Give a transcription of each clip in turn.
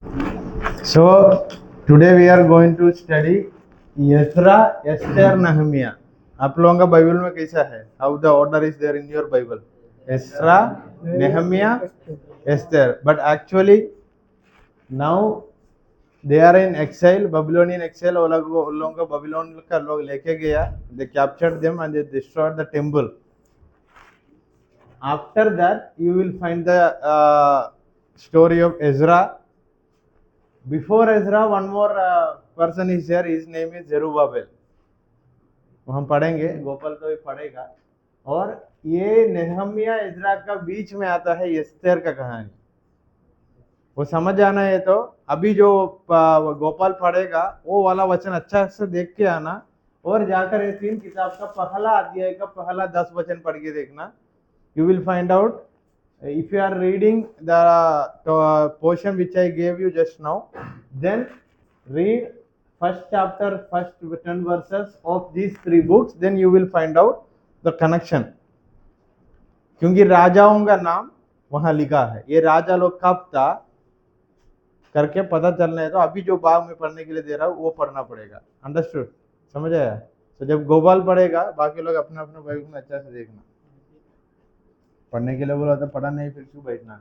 So today we are going to study Ezra, Esther, Nehemiah. आप लोगों का Bible में कैसा है? How the order is there in your Bible? Ezra, Nehemiah, Esther. But actually now they are in exile, Babylonian exile. वो लोगों को बाबिलोन का लोग लेके गया. They captured them and they destroyed the temple. After that, you will find the story of Ezra. Before Ezra, one more person is there. His name is Zerubbabel. वो हम पढ़ेंगे, गोपाल तो भी पढ़ेगा. और ये नेहमिया इजरा का बीच में आता है एस्तेर का कहानी. वो समझ आना है तो अभी जो गोपाल पढ़ेगा वो वाला वचन अच्छा से देख के आना और जाकर ये 3 किताब का पहला अध्याय का पहला 10 वचन पढ़ के देखना. You will find out if you are reading the portion which I gave you just now, then read first chapter, first 10 verses of these 3 books, then you will find out the connection. क्योंकि राजाओं का नाम वहां लिखा है. ये राजा लोग कब था करके पता चलना है तो अभी जो भाग में पढ़ने के लिए दे रहा हूं वो पढ़ना पड़ेगा. अंडरस्टूड? समझ आया? तो जब गोपाल पढ़ेगा बाकी लोग अपने अपने बाइबल में अच्छा से देखना. पढ़ने के लिए बोला तो पढ़ा नहीं, फिर क्यों बैठना है?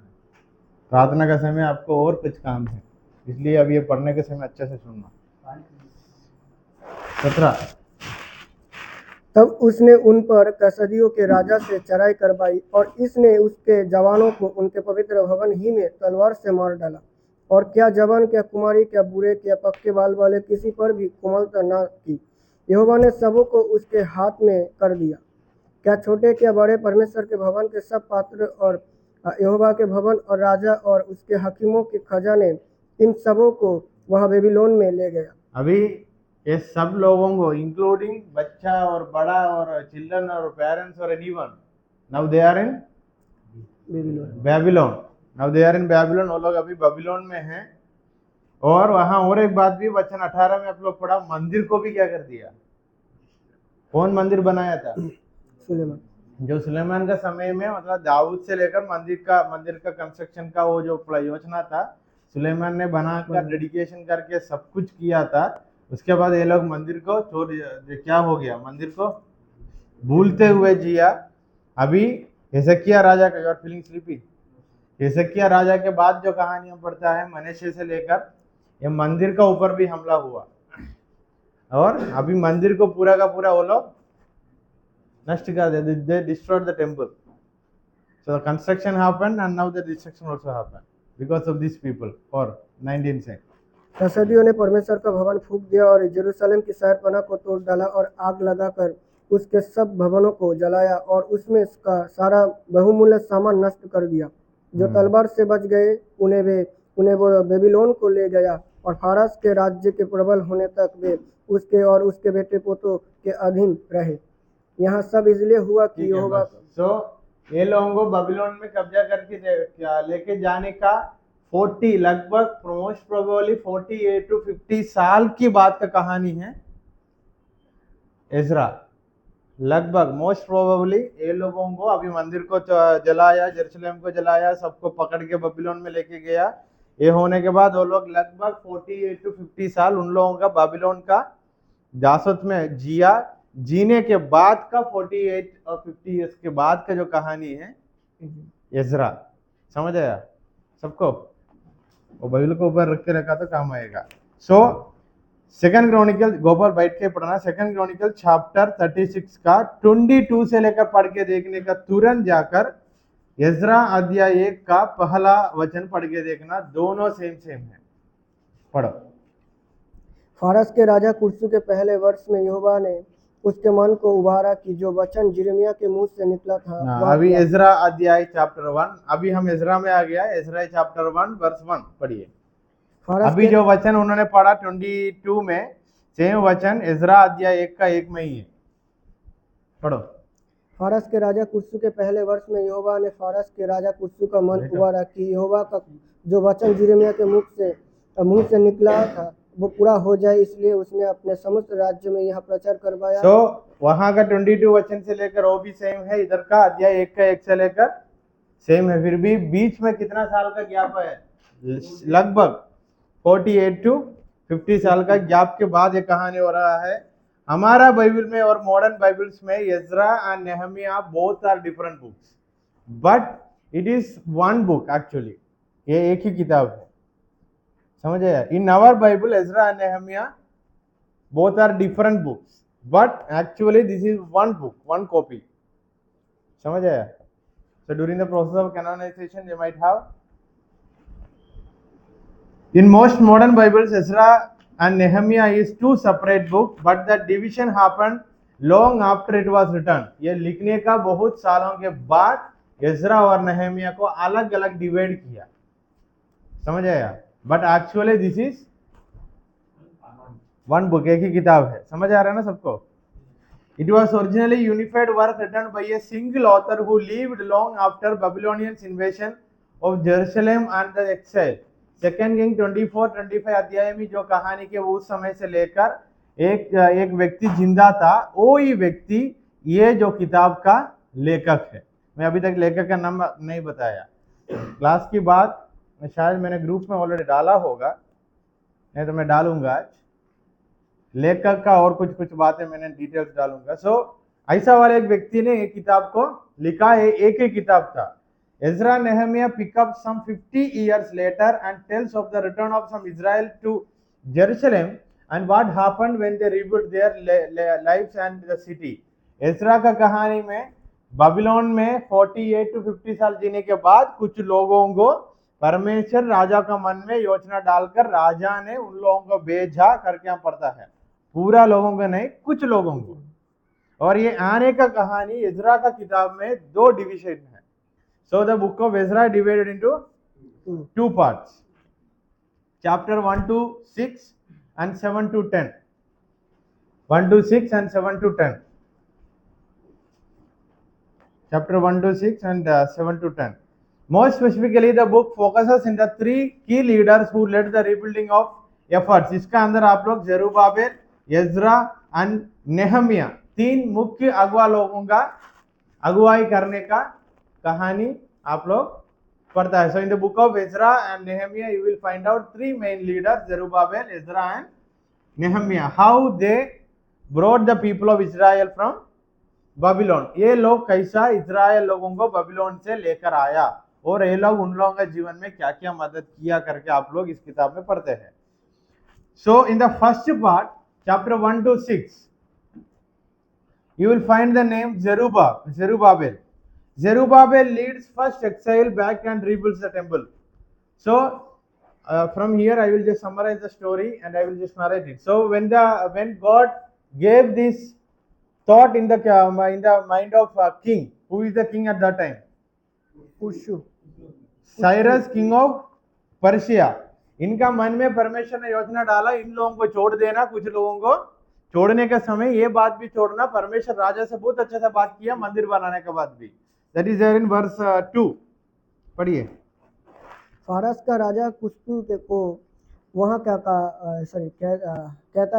प्रार्थना का समय आपको और कुछ काम है, इसलिए अब ये पढ़ने के समय अच्छे से सुनना. 17. तब उसने उन पर कसदियों के राजा से चढ़ाई करवाई और इसने उसके जवानों को उनके पवित्र भवन ही में तलवार से मार डाला. और क्या जवान, क्या कुमारी, क्या बूढ़े, क्या पक्के बाल वाले, किसी पर भी कोमलता न की. यहोवा ने सबों को उसके हाथ में कर दिया. क्या छोटे क्या बड़े, परमेश्वर के भवन के सब पात्र और यहोवा के भवन और राजा और उसके हकीमों के खजाने, इन सबों को वह बेबीलोन में ले गया. अभी ये सब लोगों को इंक्लूडिंग बच्चा और बड़ा और चिल्ड्रन और पेरेंट्स और anyone, now they are in Babylon. Now they are in Babylon. वो लोग अभी बेबीलोन में हैं. और वहां और एक बात भी वचन 18 में आप लोग पढ़ा, मंदिर को भी क्या कर दिया? कौन मंदिर बनाया था? सुलेमान. जो सुलेमान का समय में, मतलब दाऊद से लेकर मंदिर का कंस्ट्रक्शन का वो जो योजना था सुलेमान ने बनाकर डेडिकेशन करके सब कुछ किया था. उसके बाद ये लोग मंदिर को छोड़, क्या हो गया? मंदिर को भूलते हुए जिया. अभी हिजकिय्याह राजा का, यू आर फीलिंग स्लीपी, हिजकिय्याह राजा के बाद जो कहानी हम पढ़ता है मनश्शे से लेकर, ये मंदिर का ऊपर भी हमला हुआ और अभी मंदिर को पूरा का पूरा वो लोग नष्ट कर दिया. They destroyed the temple. So the construction happened and now the destruction also happened because of these people. और 19 से कसदियों ने परमेश्वर का भवन फूंक दिया और यरूशलेम की शहरपनाह को तोड़ डाला और आग लगाकर उसके सब भवनों को जलाया और उसमें इसका सारा बहुमूल्य सामान नष्ट कर दिया. जो तलवार से बच गए उन्हें वो बेबीलोन को ले गया और फारस के राज्य के प्रबल होने तक वे उसके और उसके बेटे पोतों के अधीन रहे. यहाँ सब इसलिए हुआ कि यहोवा. सो ये लोगों को बेबीलोन में कब्जा करके लेके जाने का 40 लगभग मोस्ट प्रोबेबली 48 to 50 साल की बात का कहानी है. इजरा लगभग मोस्ट प्रोबेबली ये लोगों को अभी मंदिर को जलाया, यरूशलेम को जलाया, सबको पकड़ के बेबीलोन में लेके गया. ये होने के बाद वो लोग लगभग 48 to 50 साल उन लोगों का बेबीलोन का जासूस में जिया. जीने के बाद का 48 और 50 इयर्स के बाद का जो कहानी है इजरा. समझ आया सबको? वो बाइबल को ऊपर रख के रखा तो काम आएगा. सो सेकंड क्रॉनिकल, गोपाल बैठ के पढ़ना, सेकंड क्रॉनिकल चैप्टर 36 का 22 से लेकर पढ़ के देखने का, तुरंत जाकर इजरा अध्याय 1 का पहला वचन पढ़ के देखना. दोनों सेम है. पढ़ो. फारस के राजा कुर्सू के पहले वर्ष में यहोवा ने उसके मन को उभारा कि जो वचन यिर्मयाह के मुंह से निकला था. अभी इजरा अध्याय चैप्टर 1, अभी हम इजरा में आ गया. इजरा चैप्टर 1 वर्स 1 पढ़िए. अभी जो वचन उन्होंने पढ़ा 22 में, सेम वचन इजरा अध्याय 1 का 1 में ही है. पढ़ो. फारस के राजा कुर्सू के पहले वर्ष में यहोवा ने फारस के राजा कुर्सू का मन उभारा कि यहोवा का जो वचन यिर्मयाह के मुंह से निकला था वो पूरा हो जाए, इसलिए उसने अपने समस्त राज्य में यह प्रचार करवाया. वहां का 22 वचन से लेकर वो भी सेम है, इधर का अध्याय 1 का 1 से लेकर सेम है. फिर भी बीच में कितना साल का गैप है? लगभग 48 to 50 साल का गैप के बाद ये कहानी हो रहा है। हमारा बाइबल में और मॉडर्न बाइबल्स में Ezra and Nehemiah both are different books, but it is one book actually, ये एक ही किताब है, समझ आया? In our Bible Ezra and Nehemiah both are different books, but actually this is one book, one copy, समझ आया? So during the process of canonization they might have, in most modern Bibles Ezra and Nehemiah is two separate books, but the division happened long after it was written. ये लिखने का बहुत सालों के बाद Ezra और नेहमिया को अलग अलग डिवाइड किया, समझ आया? But actually this is one book, एक ही किताब है, समझ आ रहा है ना सबको? It was originally unified work written by a single author who lived long after Babylonian invasion of Jerusalem and the exile. Second king 24-25 अध्याय में जो कहानी के वो उस समय से लेकर एक व्यक्ति जिंदा था, वो ही व्यक्ति ये जो किताब का लेखक है। मैं अभी तक लेखक का नाम नहीं बताया, क्लास की बात शायद मैंने ग्रुप में ऑलरेडी डाला होगा, नहीं तो मैं डालूंगा आज लेखक का, और कुछ बातें मैंने डिटेल्स डालूंगा। सो ऐसा वाले एक व्यक्ति ने एक किताब को लिखा है, एक ही किताब था। Ezra Nehemiah pick up some 50 years later and tells of the return of some Israel to Jerusalem and what happened when they rebuilt their lives and the city. Ezra का कहानी में बाबिलोन में 48 to 50 साल जीने के बाद कुछ लोगों को परमेश्वर राजा का मन में योजना डालकर राजा ने उन लोगों को भेजा करके यहाँ पढ़ता है, पूरा लोगों को नहीं, कुछ लोगों को। और ये आने का कहानी एजरा का किताब में दो डिविजन है। So the book of Ezra divided into two parts, chapter 1 to 6 and 7 to 10. 1 to 6 and 7 to 10. Chapter 1 to 6 and 7 to 10. More specifically, the book focuses in the three key leaders who led the rebuilding of efforts. इसका अंदर आप लोग जेरुब्बाबेल, Ezra and Nehemiah, तीन मुख्य अगुवा लोगों का अगुवाई करने का कहानी आप लोग पढ़ता है। So in the book of Ezra and Nehemiah you will find out three men leaders, Zerubbabel, Ezra and Nehemiah, how they brought the people of Israel from Babylon. ये लोग कैसा इजराइल लोगों को बाबिलोन से लेकर आया और ये लोग उन लोगों के जीवन में क्या क्या मदद किया करके आप लोग इस किताब में पढ़ते हैं। So in the first part, chapter 1 to 6, you will find the name Zerubbabel. Zerubbabel leads first exile back and rebuilds the temple. So from here I will just summarize the story and I will just narrate it. So when God gave this thought in the mind of king, who is the king at that time? Cyrus, king of Persia. इनका मन में परमेश्वर ने योजना डाला इन लोगों को छोड़ देना, कुछ लोगों को छोड़ने का समय ये बात भी छोड़ना। परमेश्वर राजा से बहुत अच्छे से बात किया मंदिर बनाने के बाद भी। That is there in verse 2, पढ़िए। फारस का राजा कुस्तु को वहाँ कहता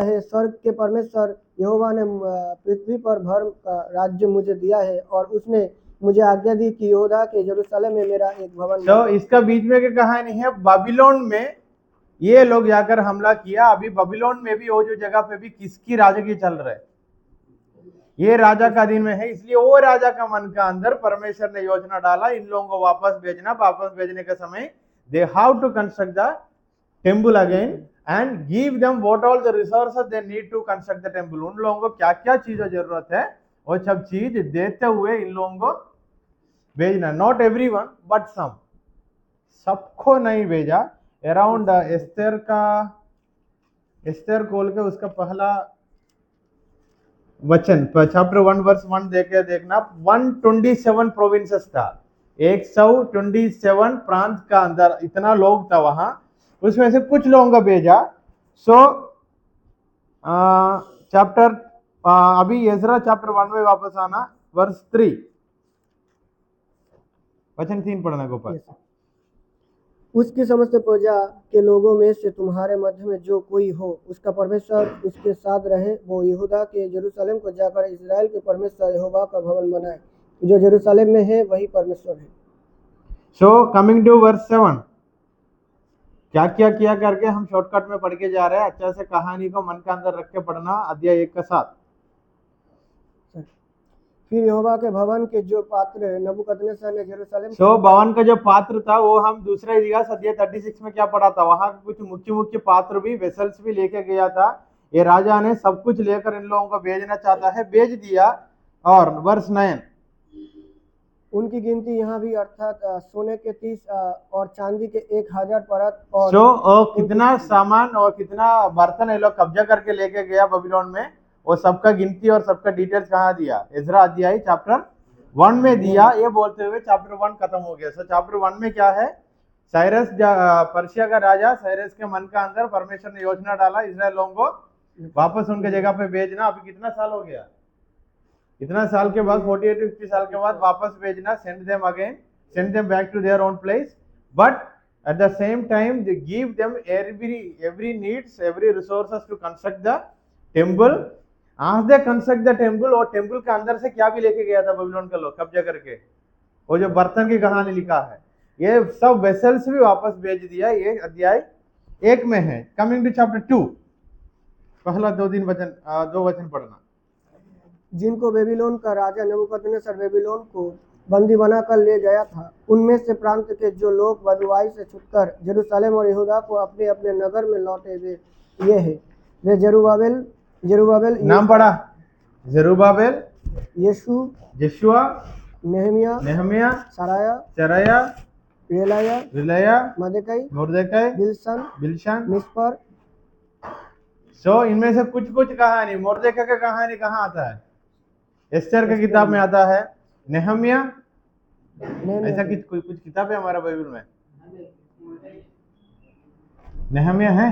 है, स्वर्ग के परमेश्वर यहोवा ने पृथ्वी पर भर का राज्य मुझे दिया है और उसने मुझे आज्ञा दी कि यहूदा के यरूशलेम में मेरा एक भवन। तो इसका बीच में क्या कहानी है? बाबिलोन में ये लोग जाकर हमला किया। अभी बाबिलोन में भी वो जो जगह पे भी किसकी राजा की चल रहा है, ये राजा का दिन में है, इसलिए वो राजा का मन का अंदर परमेश्वर ने योजना डाला इन लोगों को वापस भेजना। वापस भेजने के समय they how to construct the temple again and give them what all the resources they need to construct the temple. उन लोगों को क्या क्या चीजों जरूरत है वो सब चीज देते हुए इन लोगों को भेजना। नॉट एवरीवन बट सम, सबको नहीं भेजा। अराउंड एस्तर खोल के उसका पहला वचन चैप्टर 1 वर्स 1 देखे देखना, 127 प्रोविंसेस था, 127 प्रांत का अंदर इतना लोग था वहां, उसमें से कुछ लोगों का भेजा। सो चैप्टर अभी एजरा चैप्टर 1 में वापस आना, वर्स 3 वचन 3 पढ़ना गोपाल। उसकी समस्त प्रजा के लोगों में से तुम्हारे मध्य में जो कोई हो उसका परमेश्वर उसके साथ रहे, वो यहूदा के यरूशलेम को जाकर इजराइल के परमेश्वर यहोवा का भवन बनाए, जो यरूशलेम में है वही परमेश्वर है। सो कमिंग टू वर्स 7, क्या क्या किया करके हम शॉर्टकट में पढ़ के जा रहे हैं। अच्छा से कहानी को मन के अंदर रख के पढ़ना अध्याय 1 का 7। फिर यहोवा के भवन के जो पात्र नबूकदनेस्सर ने यरूशलेम सो भवन का जो पात्र था वो हम दूसरा इतिहास अध्याय 36 में क्या पढ़ा था, वहां कुछ मुख्य मुख्य पात्र भी वेसल्स भी लेके गया था। ये राजा ने सब कुछ लेकर इन लोगों को भेजना चाहता है, भेज दिया। और वर्ष 9, उनकी गिनती यहाँ भी अर्थात सोने के 30 और चांदी के 1000 परत और सो कितना सामान और कितना बर्तन ये लोग कब्जा करके लेके गया बबीलोन में, वो सबका गिनती और सबका डिटेल्स कहाँ दिया, इज़रा अध्याय चैप्टर 1 में दिया। ये बोलते हुए चैप्टर 1 खत्म हो गया। सो चैप्टर 1 में क्या है, साइरस पर्शिया का राजा साइरस के मन का अंदर परमेश्वर ने योजना डाला इजराइल लोगों को वापस उनके जगह पे भेजना। अभी कितना साल हो गया, इतना साल के बाद 48 to 50 साल के बाद वापस भेजना, send them again, send them back to their own place, but at the same time they give them every needs, every resources to construct the temple. as they construct the temple, और temple के अंदर से क्या भी लेके गया था बबीलोन का लोग कब्जा करके, वो जो बर्तन की कहानी लिखा है, ये सब वेसल्स भी वापस भेज दिया। ये अध्याय 1 में है। कमिंग टू चैप्टर 2, पहला 2 वचन पढ़ना। जिनको बेबीलोन का राजा नबूकदनेस्सर बेबीलोन को बंदी बनाकर ले गया था, उनमें से प्रांत के जो लोग बदुआई से छुटकर जेरूशलेम और यहूदा को अपने अपने नगर में लौटे वे ये है, वे जेरुब्बाबेल नाम पढ़ा, जेरुब्बाबेल, यशुआ, नेहमिया, सराया, रिलाया, मर्दकै, बिलशान। मिस्पर। सो इनमें से कुछ कुछ कहानी, मोर्देकै का कहानी कहाँ आता है, एस्टर की किताब में आता है। नेहमिया, ऐसा कुछ किताब है हमारा बाइबल में, नेहमिया है,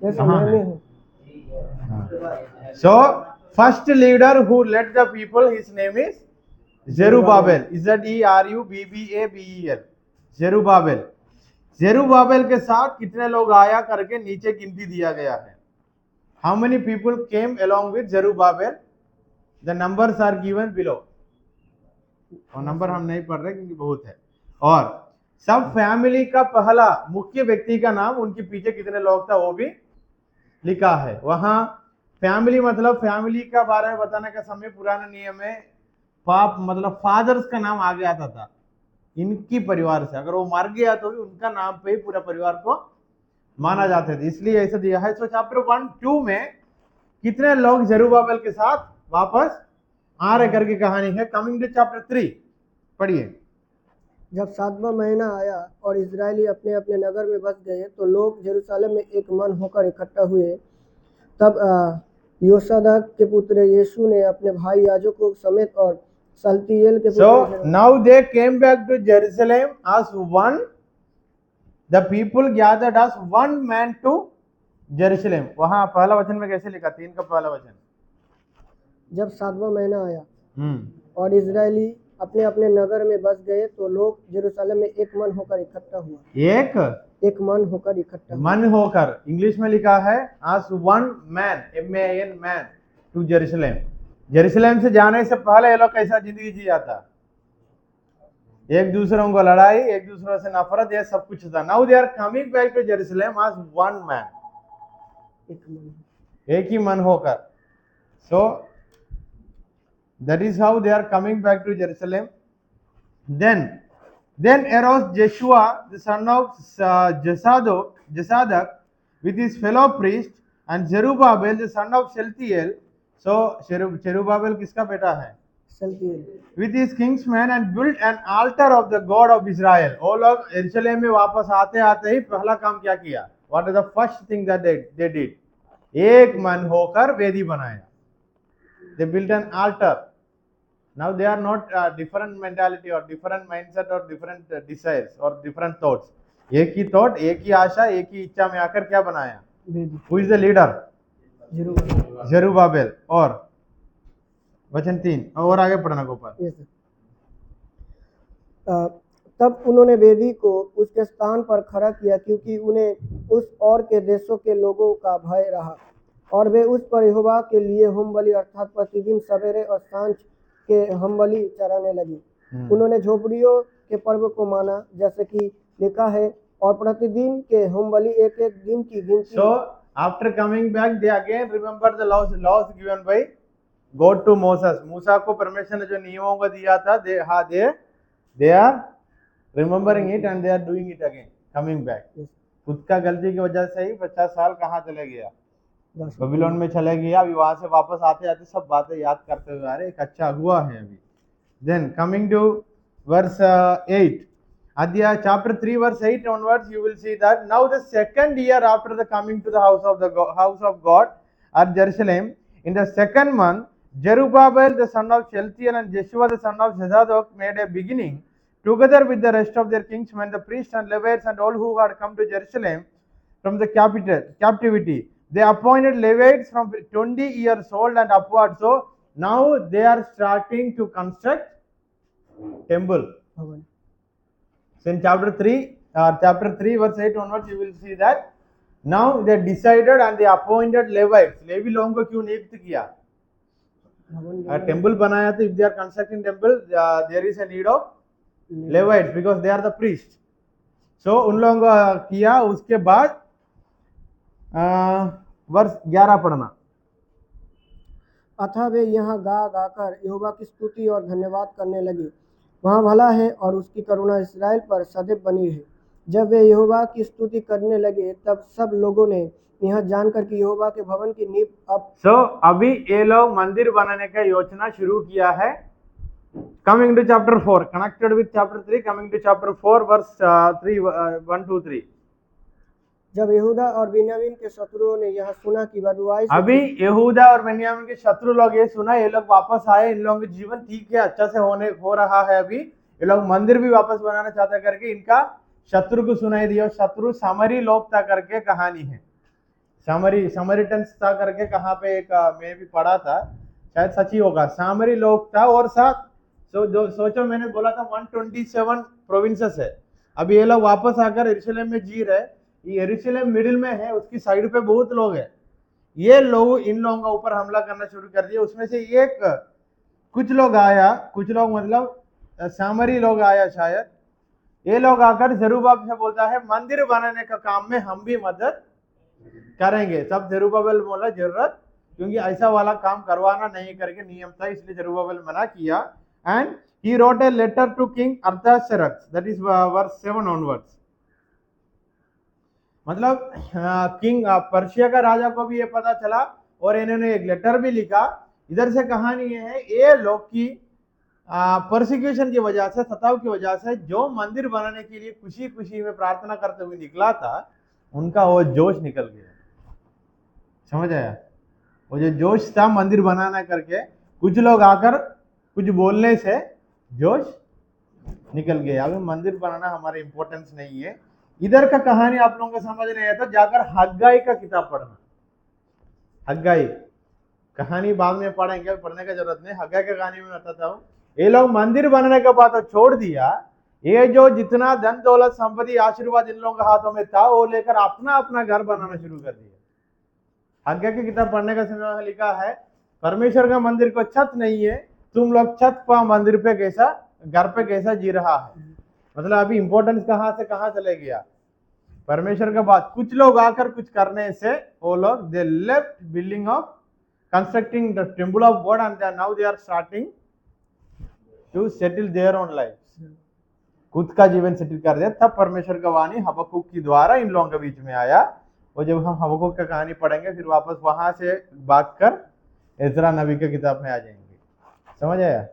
कहाँ है? So first leader who led the people, his name is Zerubbabel, Zerubbabel, Zerubbabel। जेरुब्बाबेल के साथ कितने लोग आया करके नीचे गिनती दिया गया है। How many people came along with Zerubbabel? The numbers are given below। और नंबर हम नहीं पढ़ रहे क्योंकि बहुत है। और सब फैमिली का पहला मुख्य व्यक्ति का नाम, उनके पीछे कितने लोग था वो भी लिखा है। वहां फैमिली मतलब फैमिली का बारे में बताने का समय पुराने नियम में पाप मतलब फादर्स का नाम आगे आता था, इनकी परिवार से अगर वो मर गया तो भी उनका नाम पे ही पूरा परिवार को माना जाता था, इसलिए ऐसा दिया है। सो चैप्टर 1-2 में कितने लोग जेरुब्बाबेल के साथ वापस आ रहे करके कहानी है। कमिंग टू चैप्टर 3 पढ़िए। जब 7वां महीना आया और इजरायली अपने अपने नगर में बस गए तो लोग यरूशलेम में एक मन होकर इकट्ठा हुए। तब योसादाक के पुत्र यीशु ने अपने भाई याजकों समेत और सल्तियेल के पुत्र now they came back to Jerusalem as one, the people gathered as one man to Jerusalem. वहां पहला वचन में कैसे लिखा, 3 का पहला वचन। जब 7वां महीना आया और इजरायली अपने अपने नगर में बस गए तो लोग यरूशलेम में एक मन होकर इकट्ठा हुआ। एक मन होकर इकट्ठा, मन होकर इंग्लिश में लिखा है as one man, MAN, man to Jerusalem. Jerusalem से जाने से पहले ये लोग कैसा जिंदगी जिया था, एक दूसरों को लड़ाई, एक दूसरों से नफरत, ये सब कुछ था। Now they are coming back to Jerusalem as one man, एक ही मन होकर। सो that is how they are coming back to Jerusalem. Then arose Joshua the son of Josadak with his fellow priest and Zerubbabel the son of Shealtiel। So Zerubbabel किसका बेटा है, सल्तियेल। with his kinsmen and built an altar of the God of Israel। वो लोग यरूशलेम में वापस आते आते ही पहला काम क्या किया, what is the first thing that they did, एक मन होकर वेदी बनाया। They built an altar। Now they are not different mentality or different mindset or different desires or different thoughts। एक ही थॉट, एक ही आशा, एक ही इच्छा में आकर क्या बनाया। Who is the leader? जेरुब्बाबेल। और वचन 3 और आगे पढ़ना गोपाल। तब उन्होंने वेदी को उसके स्थान पर खड़ा किया क्योंकि उन्हें उस और के देशों के लोगों का भय रहा और वे उस पर यहोवा के लिए होम बलि अर्थात प्रतिदिन सवेरे और सांझ के हम बलि चढ़ाने लगी। उन्होंने झोपड़ियों के पर्व को माना जैसे कि लिखा है, और प्रतिदिन के होमबलि एक एक दिन की गिनती। So after coming back, they again remember the laws given by God to Moses. मूसा को परमेश्वर ने जो नियमों को दिया था, they are remembering it and they are doing it again, coming back. खुद का गलती की वजह से ही 50 साल कहाँ चले गया, बबीलोन में चले गया। अभी वहां से वापस आते आते सब बातें याद करते हुए आ रहे, एक अच्छा हुआ है अभी। Then coming to verse 8, Adya chapter 3 verse 8 onwards, you will see that now the second year after the coming to the house of God at Jerusalem, in the second month, Zerubbabel the son of Shealtiel and Jeshua the son of Zadok made a beginning, together with the rest of their kingsmen, the priests and Levites and all who had come to Jerusalem from the captivity. They appointed Levites from 20 years old and upward. So now they are starting to construct temple. भवन। So in chapter 3 verse 8 onwards, you will see that now they decided and they appointed Levites. लेवी लोगों को क्यों नियुक्त किया? Temple बनाया तो if they are constructing temple, there is a need of Levites because they are the priests. So उन लोगों को किया। उसके बाद वर्ष 11 पढ़ना। अतः वे यहाँ गा गाकर यहोवा की स्तुति और धन्यवाद करने लगे। वहाँ भला है और उसकी करुणा इस्राएल पर सदैव बनी है। जब वे यहोवा की स्तुति करने लगे तब सब लोगों ने यह जानकर कि यहोवा के भवन की नींव अब अभी ये लोग मंदिर बनाने का योजना शुरू किया है। Coming to chapter 4, connected with chapter 3, coming to chapter 4 verse 1 2 3। जब यहूदा और बिन्यामीन के शत्रुओं ने यह सुना कि बदुआई अभी यहूदा और बिन्यामीन के शत्रु लोग ये सुना, ये लोग वापस आए, इन लोगों का जीवन ठीक है, अच्छा से हो रहा है। अभी ये लोग मंदिर भी वापस बनाना चाहते करके इनका शत्रु को सुनाई दिया। शत्रु सामरी लोग था करके कहानी है, समरिटन्स था करके कहाँ पे एक मैं भी पढ़ा था, शायद सच ही होगा। सामरी लोग था और साथ सोचो मैंने बोला था 127 प्रोविंसेस है। अभी ये लोग वापस आकर यरूशलेम में जी रहे। ये यरूशलेम मिडिल में है, उसकी साइड पे बहुत लोग हैं। ये लोग इन लोगों का ऊपर हमला करना शुरू कर दिया। उसमें से कुछ लोग मतलब सामरी लोग आया शायद। ये लोग आकर जरूबाबेल से बोलता है मंदिर बनाने का काम में हम भी मदद करेंगे। तब जरूबाबेल बोला जरूरत, क्योंकि ऐसा वाला काम करवाना नहीं करके नियम था, इसलिए जरूबाबेल मना किया। And he wrote a letter to king Artaxerxes, that is verse 7 onwards. मतलब किंग पर्शिया का राजा को भी ये पता चला और इन्होंने एक लेटर भी लिखा। इधर से कहानी ये है, ये लोग की परसिक्यूशन की वजह से, सताव की वजह से जो मंदिर बनाने के लिए खुशी खुशी में प्रार्थना करते हुए निकला था, उनका वो जोश निकल गया। समझ आया? वो जो जोश था मंदिर बनाना करके, कुछ लोग आकर कुछ बोलने से जोश निकल गया। अभी मंदिर बनाना हमारे इंपॉर्टेंस नहीं है। इधर का कहानी आप लोगों को समझ नहीं आता, जाकर हग्गाई का किताब पढ़ना। हग्गाई कहानी बाद में पढ़ेंगे, पढ़ने का जरूरत नहीं। हग्गाई की कहानी में बताता हूँ। ये लोग मंदिर बनाने के बाद तो छोड़ दिया, ये जो जितना धन दौलत संपत्ति आशीर्वाद इन लोगों के हाथों में था वो लेकर अपना अपना घर बनाना शुरू कर दिया। हग्गाई की किताब पढ़ने का समय लिखा है, परमेश्वर का मंदिर को छत नहीं है, तुम लोग छत पा मंदिर पे कैसा, घर पे कैसा जी रहा है। मतलब अभी इंपॉर्टेंस कहां से कहां चले गया। परमेश्वर के बाद कुछ लोग आकर कुछ करने से वो लोग they left building of constructing the temple of God and now they are starting to settle their own life. खुद का जीवन सेटल कर दिया। तब परमेश्वर का वाणी हबक्कुक के द्वारा इन लोगों के बीच में आया। और जब हम हबक्कुक का कहानी पढ़ेंगे फिर वापस वहां से भागकर एजरा नबी की किताब में आ जाएंगे। समझ आया?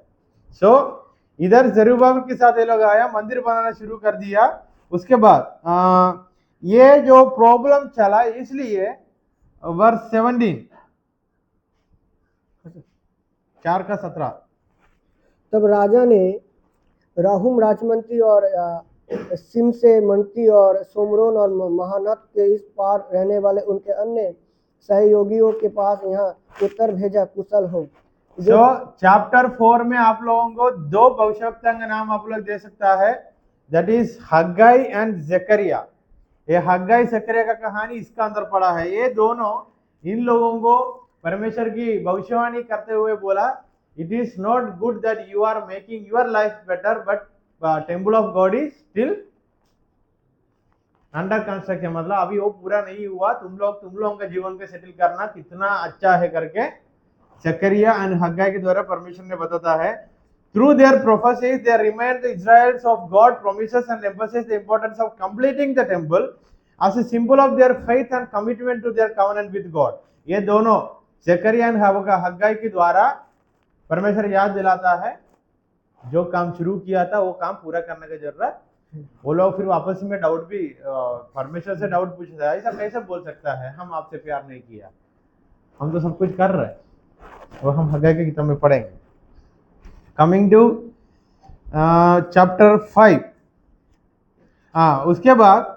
सो इधर जरूबाबेल के साथ ये लोग आया, मंदिर बनाना शुरू कर दिया। उसके बाद ये जो प्रॉब्लम चला, इसलिए वर्स 17 4 का 17, तब राजा ने राहुम राजमंत्री और सिमसे मंत्री और सोमरोन और महानत के इस पार रहने वाले उनके अन्य सहयोगियों के पास यहाँ उत्तर भेजा, कुशल हो। जो चैप्टर 4 में आप लोगों को 2 भविष्यवक्ता का नाम आप लोग दे सकता है, दैट इज हग्गाई एंड जकरिया। ये हग्गाई जकरिया का कहानी इसका अंदर पड़ा है। ये दोनों इन लोगों को परमेश्वर की भविष्यवाणी करते हुए बोला, it is not good that you are making your life better but temple of God is still under construction मतलब अभी वो पूरा नहीं हुआ, तुम लोगों का जीवन को सेटल करना कितना अच्छा है करके जकरिया एंड हग्गाई के द्वारा परमेश्वर ने बताता है। Through their prophecies they remind the Israels of God promises and emphasise the importance of completing the temple as a symbol of their faith and commitment to their covenant with God। ये दोनों जकरिया and हग्गाई के द्वारा परमेश्वर याद दिलाता है जो काम शुरू किया था वो काम पूरा करने की जरूरत। वो लोग फिर वापस में डाउट भी परमेश्वर से डाउट पूछता है, ऐसा कैसे बोल सकता है, हम आपसे प्यार नहीं किया, हम तो सब कुछ कर रहे हैं। वो हम हग्गाई की किताब में पढ़ेंगे। Coming to chapter 5। उसके बाद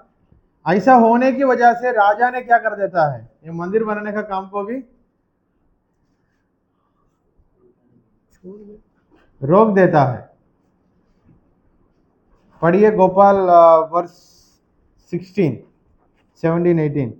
ऐसा होने की वजह से राजा ने क्या कर देता है, ये मंदिर बनाने का काम को भी रोक देता है। पढ़िए गोपाल वर्स 16, 17, 18।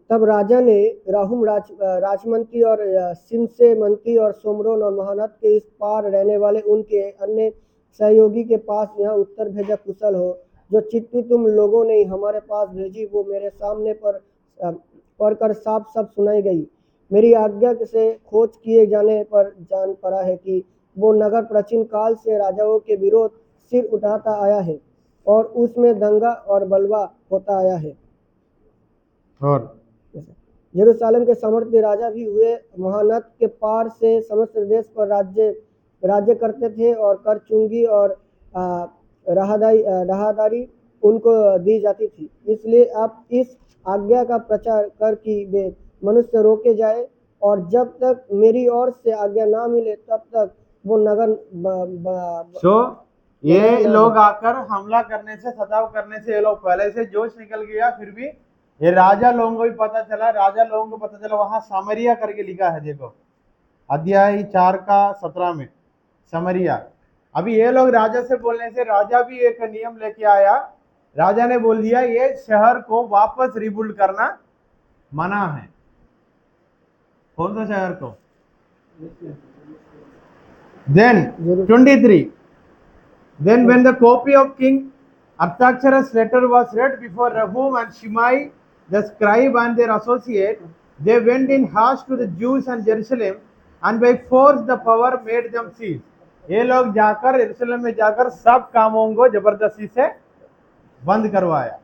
तब राजा ने राहुम राजमंत्री और सिमसे मंत्री और सोमरोन और महानद के इस पार रहने वाले उनके अन्य सहयोगी के पास यहाँ उत्तर भेजा, कुशल हो। जो चिट्ठी तुम लोगों ने हमारे पास भेजी वो मेरे सामने पढ़कर साफ साफ सुनाई गई। मेरी आज्ञा से खोज किए जाने पर जान पड़ा है कि वो नगर प्राचीन काल से राजाओं के विरोध सिर उठाता आया है और उसमें दंगा और बलवा होता आया है। और यरूशलेम के सामर्थ्य राजा भी हुए, महानद के पार से समस्त देश पर राज्य करते थे और कर चुंगी और राहदारी उनको दी जाती थी। इसलिए आप इस आज्ञा का प्रचार कर कि वे मनुष्य रोके जाए और जब तक मेरी ओर से आज्ञा ना मिले तब तक वो नगर ये लोग आकर हमला करने से, सताव करने से ये लोग पहले से जोश निकल गया। फिर भी ये राजा लोगों को भी पता चला, वहां सामरिया करके लिखा है, देखो अध्याय 4 का 17 में समरिया। अभी ये लोग राजा से बोलने से राजा भी एक नियम लेके आया। राजा ने बोल दिया ये शहर को वापस रिबिल्ड करना मना है। कौन सा शहर को? Then 23. Then when the copy of King Artaxerxes' letter was read before Rehum and Shimei the scribe and their associate, they went in haste to the Jews and Jerusalem and by force the power made them cease। ये लोग जाकर यरूशलेम में जाकर सब कामों को जबरदस्ती से बंद करवाया।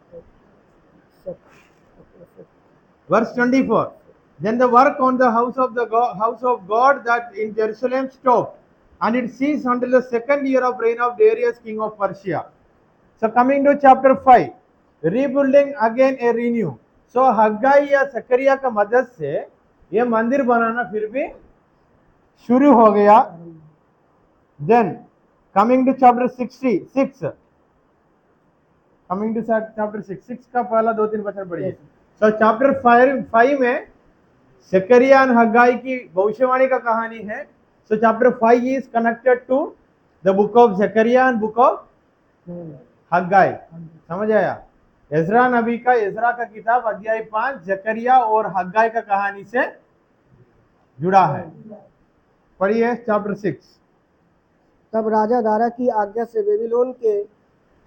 Verse 24। Then the work on the house of God that in Jerusalem stopped, and it ceased until the 2nd year of reign of Darius king of Persia। So coming to chapter 5, rebuilding again a renew। So हग्गाई या जकरिया का मदद से ये मंदिर बनाना फिर भी शुरू हो गया। Then coming to chapter 66, coming to chapter 6 का पहला 2-3 वचन पढ़िए। So chapter 5 में जकरिया और हग्गाई की भविष्यवाणी का कहानी है। So chapter 5 is connected to the book of Zechariah and book of हग्गाई। समझ आया? एजरा नबी का, एजरा का किताब अध्याय 5 जकरिया और हग्गाई का कहानी से जुड़ा है। पढ़िए चैप्टर 6। तब राजा दारा की आज्ञा से बेबीलोन के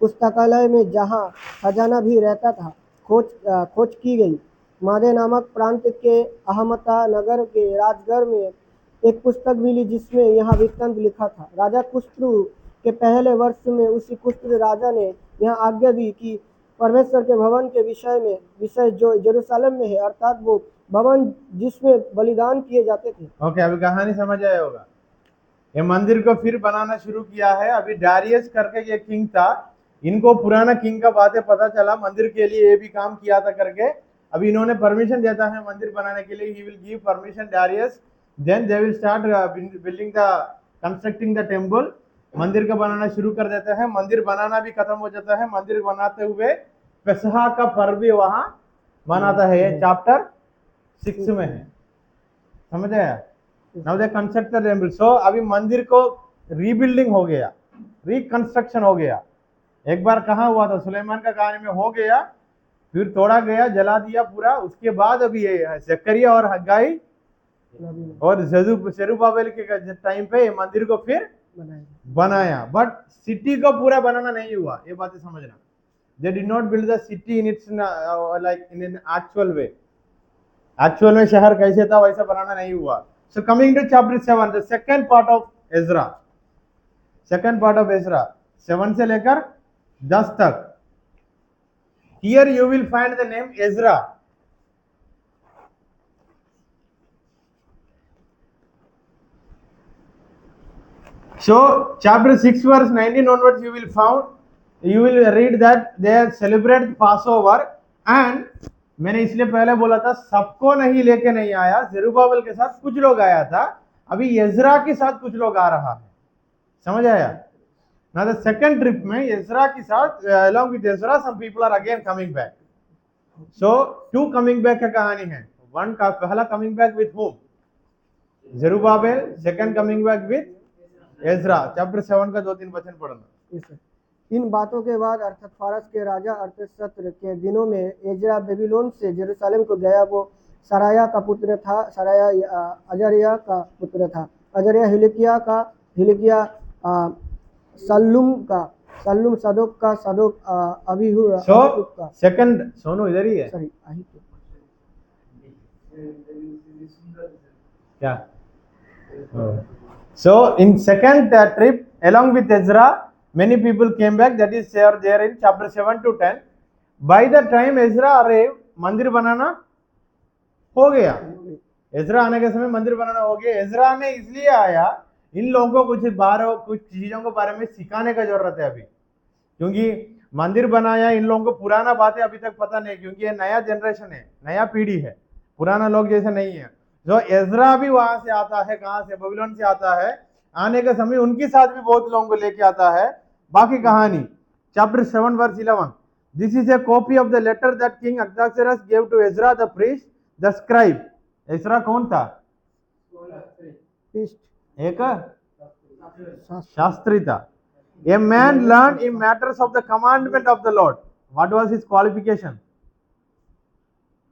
पुस्तकालय में जहाँ खजाना भी रहता था खोज की गई। मादे नामक प्रांत के अहमता नगर के राजगढ़ में एक पुस्तक मिली जिसमें यहाँ वृत्तांत लिखा था। राजा कुस्त्रु के पहले वर्ष में उसी कुस्त्र राजा ने यहाँ आज्ञा दी कि परमेश्वर के भवन के विषय जो यरूशलेम में है, अर्थात वो भवन जिसमें बलिदान किए जाते थे। ओके, अभी कहानी समझ आया होगा। ये मंदिर को फिर बनाना शुरू किया है। अभी डारियस करके ये किंग था, इनको पुराना किंग का बातें पता चला, मंदिर के लिए ये भी काम किया था करके। अभी इन्होंने परमिशन देता है मंदिर बनाने के लिए। He will give permission Darius, then they will start building the constructing the temple. मंदिर का बनाना शुरू कर देता है। मंदिर बनाना भी खत्म हो जाता है। मंदिर बनाते हुए पेसहा का पर्व भी वहां मनाता है। ये चैप्टर 6 में है। समझ आया? Now they construct the temple. So अभी मंदिर को रीबिल्डिंग हो गया, रिकंस्ट्रक्शन हो गया। एक बार कहाँ हुआ था? सुलेमान का कहानी में हो गया, फिर तोड़ा गया, जला दिया पूरा। उसके बाद अभी ये जकरिया और हग्गाई और जरूब्बाबेल के टाइम पे ये मंदिर को फिर बनाया, बट सिटी को पूरा बनाना नहीं हुआ, ये बातें समझना। They did not build the city in its like in an actual way. Actual में शहर कैसे था वैसा बनाना नहीं हुआ। So coming to chapter 7, the second part of Ezra, second part of Ezra 7 से लेकर 10 तक। Here you will find the name Ezra. So chapter 6 verse 19 onwards you will read that they celebrate Passover, and मैंने इसलिए पहले बोला था सबको नहीं लेके नहीं आया, जेरुब्बाबेल के साथ कुछ लोग आया था, अभी एजरा के साथ कुछ लोग आ रहा है, समझ आया ना। द सेकंड ट्रिप में एजरा के साथ along with Ezra some people are again coming back. So two coming back का कहानी है। वन का पहला coming back with whom? Zerubbabel, second coming back with Ezra. Chapter 7 का 2-3 वचन पढ़ना। इन बातों के बाद अर्थात फारस के राजा अर्थशस्त्र के दिनों में एजरा बेबीलोन से जेरूशलेम को गया। वो सराया का पुत्र था, सराया अजरिया का पुत्र था, अजरिया हिलकिया सल्लुम का, सल्लुम सदोक का, सदोक अबीहू का। सेकंड सोनू इधर ही है, सॉरी क्या? So in second trip along with Ezra many people came back, that is there in chapter 7 to 10. By the time Ezra arrived मंदिर बनाना हो गया, एजरा आने के समय मंदिर बनाना हो गया। एजरा ने इसलिए आया इन लोगों को कुछ चीजों के बारे में सिखाने का जरूरत है अभी, क्योंकि मंदिर बनाया, इन लोगों को पुराना बातें अभी तक पता नहीं, क्योंकि ये नया जनरेशन है, नया पीढ़ी है, पुराना लोग जैसे नहीं है। जो एजरा भी वहां से आता है, कहां से? बेबीलोन से आता है। आने के समय उनके साथ भी बहुत लोगों को लेके आता है। बाकी कहानी chapter 7 verse 11, this is a copy of the letter that king Artaxerxes gave to Ezra the priest the scribe. Ezra कौन था? एक शास्त्री था। A man learn in matters of the commandment of the lord. What was his qualification?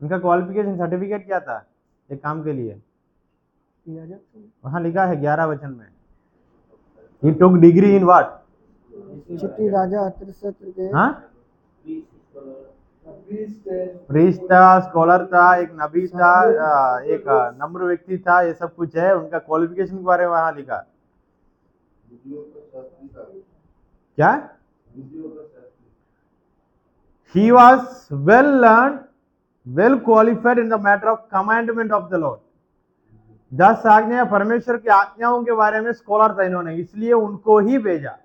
उनका qualification certificate क्या था एक काम के लिए? वहां लिखा है 11 वचन में, he took degree in what? चिट्ठी राजा अर्थशस्त्र के, हाँ, प्रीस्ट था, स्कॉलर था, एक नबी था, एक नम्र व्यक्ति था, ये सब कुछ है। उनका क्वालिफिकेशन के बारे में वहां लिखा क्या? He was well learned, well qualified in the matter of commandment of the Lord. 10 आज्ञा परमेश्वर की आज्ञाओं के बारे में स्कॉलर था इन्होंने, इसलिए उनको ही भेजा।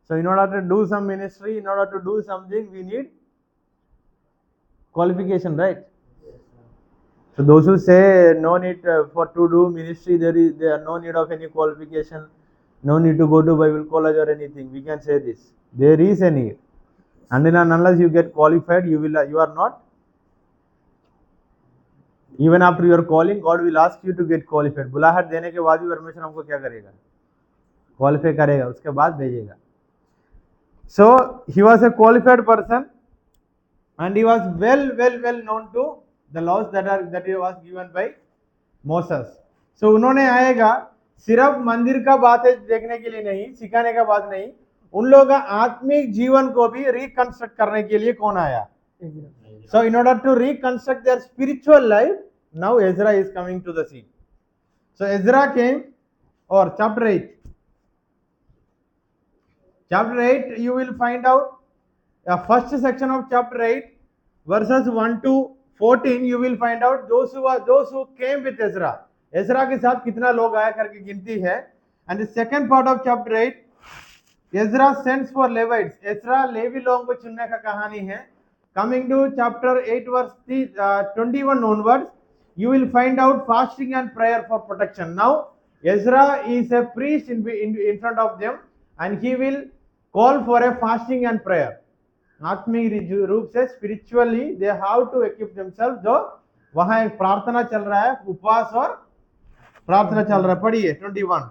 So in order to do some ministry, in order to do something, we need qualification, right? So those who say no need for to do ministry, there are no need of any qualification, no need to go to Bible college or anything. We can say this. There is a need, and unless you get qualified, you are not. Even after your calling, God will ask you to get qualified. बुलाहट देने के बाद भी परमेश्वर हमको क्या करेगा? Qualify करेगा, उसके बाद भेजेगा। So he was a qualified person, and he was well known to the laws that he was given by Moses. So उन्होंने आएगा सिर्फ मंदिर का बातें देखने के लिए नहीं, सिखाने का बात नहीं, उन लोगों का आत्मिक जीवन को भी रिकंस्ट्रक्ट करने के लिए कौन आया? So in order to reconstruct their spiritual life, now Ezra is coming to the scene. So Ezra came, or chapter 8. Chapter 8, you will find out the first section of chapter 8, verses 1 to 14. You will find out those who came with Ezra. Ezra के साथ कितना लोग आया करके गिनती है. And the second part of chapter 8, Ezra sends for Levites. Ezra लेवी लोगों को चुनने का कहानी है. Coming to chapter 8 verse 21 onwards, you will find out fasting and prayer for protection. Now Ezra is a priest in front of them, and he will call for a fasting and prayer. आत्मिक रूप से spiritually they have to equip themselves. जो वहां एक प्रार्थना चल रहा है, उपवास और प्रार्थना चल रहा है। पढ़िए 21।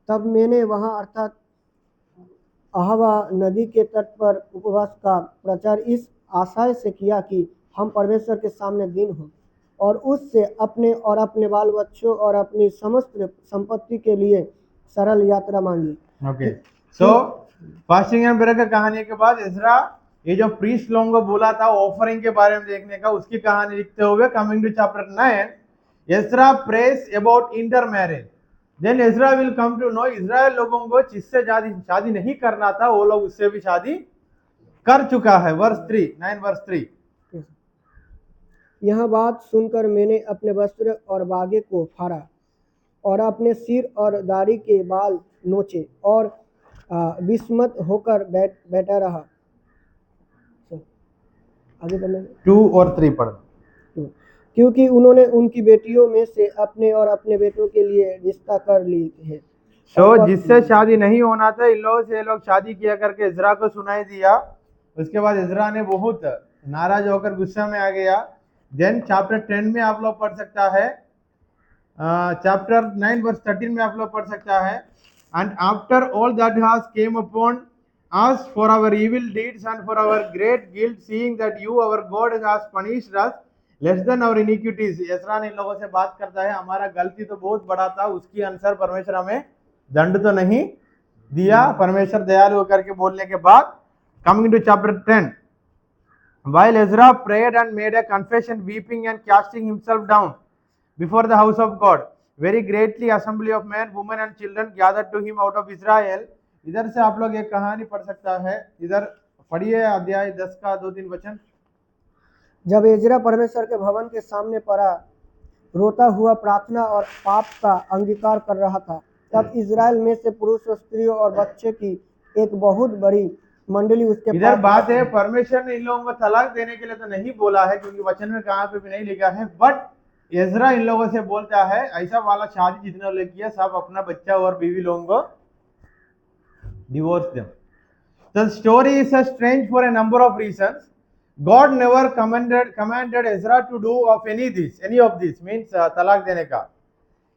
तब मैंने वहां अर्थात अहवा नदी के तट पर उपवास का प्रचार इस आशय से किया कि हम परमेश्वर के सामने दीन हों और उससे अपने और अपने बाल बच्चों और अपनी समस्त संपत्ति के लिए सरल यात्रा मांगी। Okay, so fasting and prayer का कहानी के बाद इज़रा ये जो प्रीस्ट लोगों को बोला था ऑफरिंग के बारे में देखने का, उसकी कहानी लिखते हुए coming to chapter 9, Ezra press about intermarriage. Then Ezra will come to know Israel लोगों को जिससे शादी नहीं करना था वो लोग उससे भी शादी कर चुका है। Verse 3, 9 verse 3। यह बात सुनकर मैंने अपने वस्त्र और बागे को फाड़ा और अपने सिर और दाढ़ी के बाल नोचे और विस्मित होकर बैठा रहा। आगे बढ़ने 2 और 3 पढ़। क्योंकि उन्होंने उनकी बेटियों में से अपने और अपने बेटों के लिए रिश्ता कर ली है। सो जिससे शादी नहीं होना था इन लोगों से ये लोग शादी किया करके इज़रा को सुनाई दिया। उसके बाद इज़रा ने बहुत नाराज होकर गुस्सा में आ गया। देन चैप्टर 10 में आप लोग पढ़ सकता है, चैप्टर 9 वर्स 13 में आप लोग पढ़ सकता है, and after all that has came upon us for our evil deeds and for our great guilt, seeing that you our God has punished us less than our iniquities। इज़रा ने इन लोगों से बात करता है, हमारा गलती तो बहुत बड़ा था, उसके अनुसार परमेश्वर हमें दंड तो नहीं दिया। परमेश्वर दयालु होकर के बोलने के बाद coming to chapter 10, while Ezra prayed and made a confession, weeping and casting himself down before the house of God, very greatly assembly of men, women and children gathered to him out of Israel। इधर से आप लोग एक कहानी पढ़ सकता है, इधर पढ़िए अध्याय 10 का 2-3 वचन। जब एजरा परमेश्वर के भवन के सामने पड़ा रोता हुआ प्रार्थना और पाप का अंगीकार कर रहा था, तब इजराइल में से पुरुष और स्त्रियों और बच्चे की एक बहुत बड़ी मंडली उसके इधर पास बात है, परमेश्वर ने इन लोगों को तलाक देने के लिए तो नहीं बोला है, क्योंकि वचन में कहाँ पे भी नहीं लिखा है, बट इज़रा इन लोगों से बोलता है ऐसा वाला शादी जितने लोग किया सब अपना बच्चा और बीवी लोगों को divorce them। The story is strange for a number of reasons। God never commanded Ezra to do of any of this means talaq dene ka।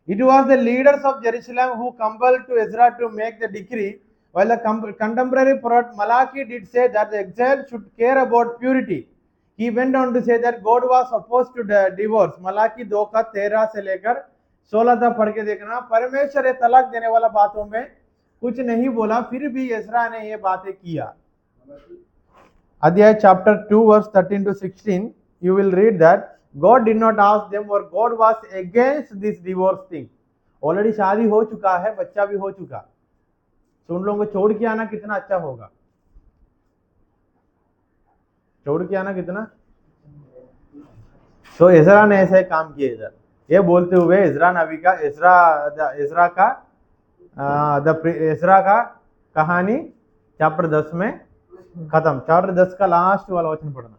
It was the leaders of Jerusalem who compelled to Ezra to make the decree, while the contemporary prophet Malachi did say that the exile should care about purity। He went on to say that God was opposed to divorce। Malachi 2 का 13 से लेकर 16 तक पढ़ के देखना, परमेश्वर तलाक देने वाला बातों में कुछ नहीं बोला, फिर भी इज़रा ने ये बातें किया। अध्याय chapter 2 verse 13 to 16 you will read that God did not ask them or God was against this divorce thing। Already शादी हो चुका है, बच्चा भी हो चुका, तो उन लोगों को छोड़ के आना कितना अच्छा होगा, छोड़ के आना कितना। तो इज़रा ने ऐसे काम किए। इधर ये बोलते हुए इज़रा नबी का इज़रा का कहानी चैप्टर 10 में खत्म। चैप्टर 10 का लास्ट वाला वचन पढ़ना,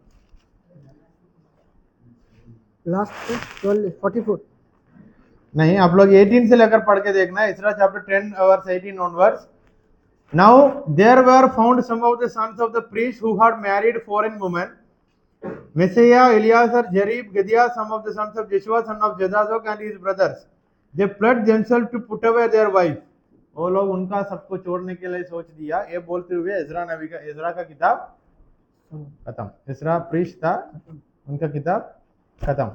लास्ट 44 नहीं, आप लोग 18 से लेकर पढ़ के देखना, Ezra chapter 10 verse 18 onwards. Now there were found some of the sons of the priest who had married foreign women, Messiah, Eleazar, Jarib, Gediah, some of the sons of Jeshua, son of Jezazok and his brothers, they pledged themselves to put away their wife। वो लोग उनका सबको छोड़ने के लिए सोच दिया। ये बोलते हुए इज़रा का किताब खत्म। इज़रा प्रीस्ट था, उनका किताब खत्म।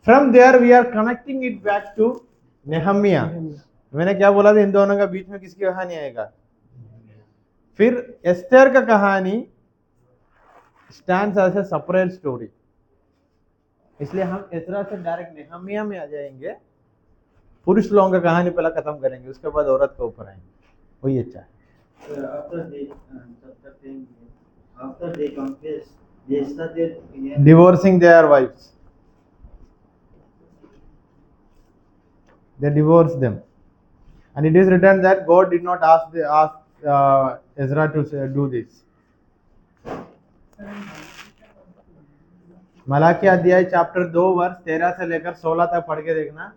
From there we are connecting it back to Nehemiah. मैंने क्या बोला था, इन दोनों का बीच में किसकी कहानी आएगा। फिर एस्तेर का कहानी stands as a separate story, इसलिए हम इज़रा से डायरेक्ट नेहमिया में आ जाएंगे। पुरुष लोगों का कहानी पहले खत्म करेंगे, उसके बाद औरत के ऊपर आएंगे, वही अच्छा है। After they confessed, they started Divorcing their wives, they divorced them, and it is written that God did not ask Ezra to do this। Malachi अध्याय चैप्टर 2 वर्स 13 से लेकर 16 तक पढ़ के देखना,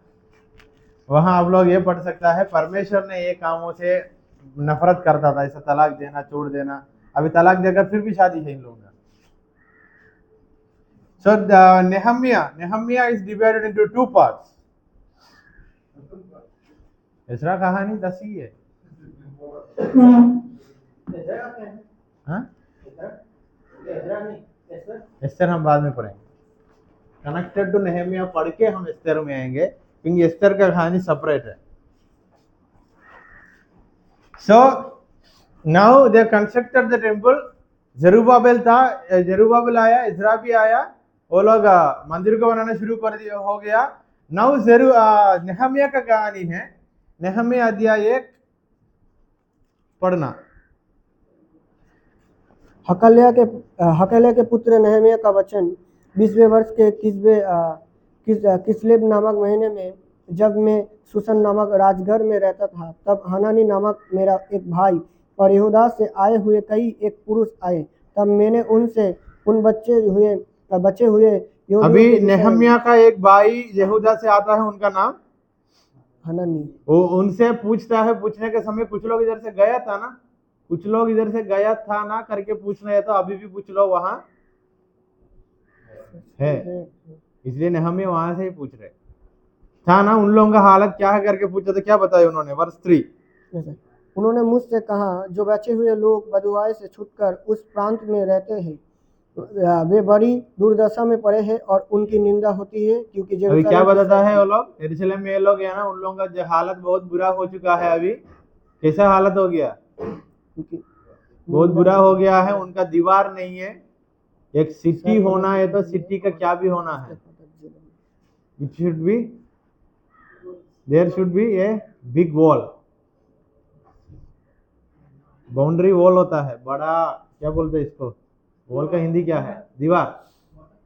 वहां आप लोग ये पढ़ सकता है, परमेश्वर ने ये कामों से नफरत करता था, ऐसा तलाक देना, छोड़ देना। अभी तलाक देकर फिर भी शादी है इन लोगों का। So Nehemiah is divided into 2 parts. Ezra कहानी 10 ही है। हाँ, एस्तर हम बाद में पढ़ेंगे। कनेक्टेड टू नेहमिया पढ़ के हम एस्तर में आएंगे, क्योंकि एस्तर का कहानी सेपरेट है। So now they constructed the temple. जेरुब्बाबेल था, जेरुब्बाबेल आया, इज़रा भी आया, वो लोग मंदिर को बनाना शुरू कर दिया हो गया. नाउ नेहम्या का कहानी है. नेहम्या अध्याय 1 पढ़ना. हकल्या के पुत्र नहम्याह का वचन 20वें वर्ष के किस्लेव नामक महीने में, जब मैं सुसन नामक राजघर में रहता था, तब हनानी नामक मेरा एक भाई और यहूदा से आए हुए कई एक पुरुष आए. तब मैंने उनसे उन बचे हुए यहूदियों अभी के विषय में- नेहम्या का एक भाई यहूदा से आता है, उनका नाम हनानी. वो उनसे पूछता है. पूछने के समय कुछ लोग इधर से गया था ना, कुछ लोग इधर से गया था ना करके पूछ रहे हैं, तो अभी भी कुछ लोग वहां है, इसलिए नेहम्या वहां से ही पूछ रहे था ना. उन लोगों का हालत क्या है करके पूछा, तो क्या बताया उन्होंने. वर्ष 3. उन्होंने मुझसे कहा, जो बचे हुए लोग बदुआई से छूटकर उस प्रांत में रहते हैं, वे बड़ी दुर्दशा में पड़े हैं और उनकी निंदा होती है, क्योंकि अभी क्या यरूशलेम बताता है वो लोग यरूशलेम में, ये लोग है ना, उन लोगों का जो हालत बहुत बुरा हो चुका है. अभी कैसा हालत हो गया, बहुत बुरा हो गया है. उनका दीवार नहीं है. एक सिटी होना है तो सिटी का क्या भी होना है, it should be, there should be a big wall. Boundary wall होता है बड़ा, क्या बोलते हैं इसको, वॉल का हिंदी क्या है, दीवार.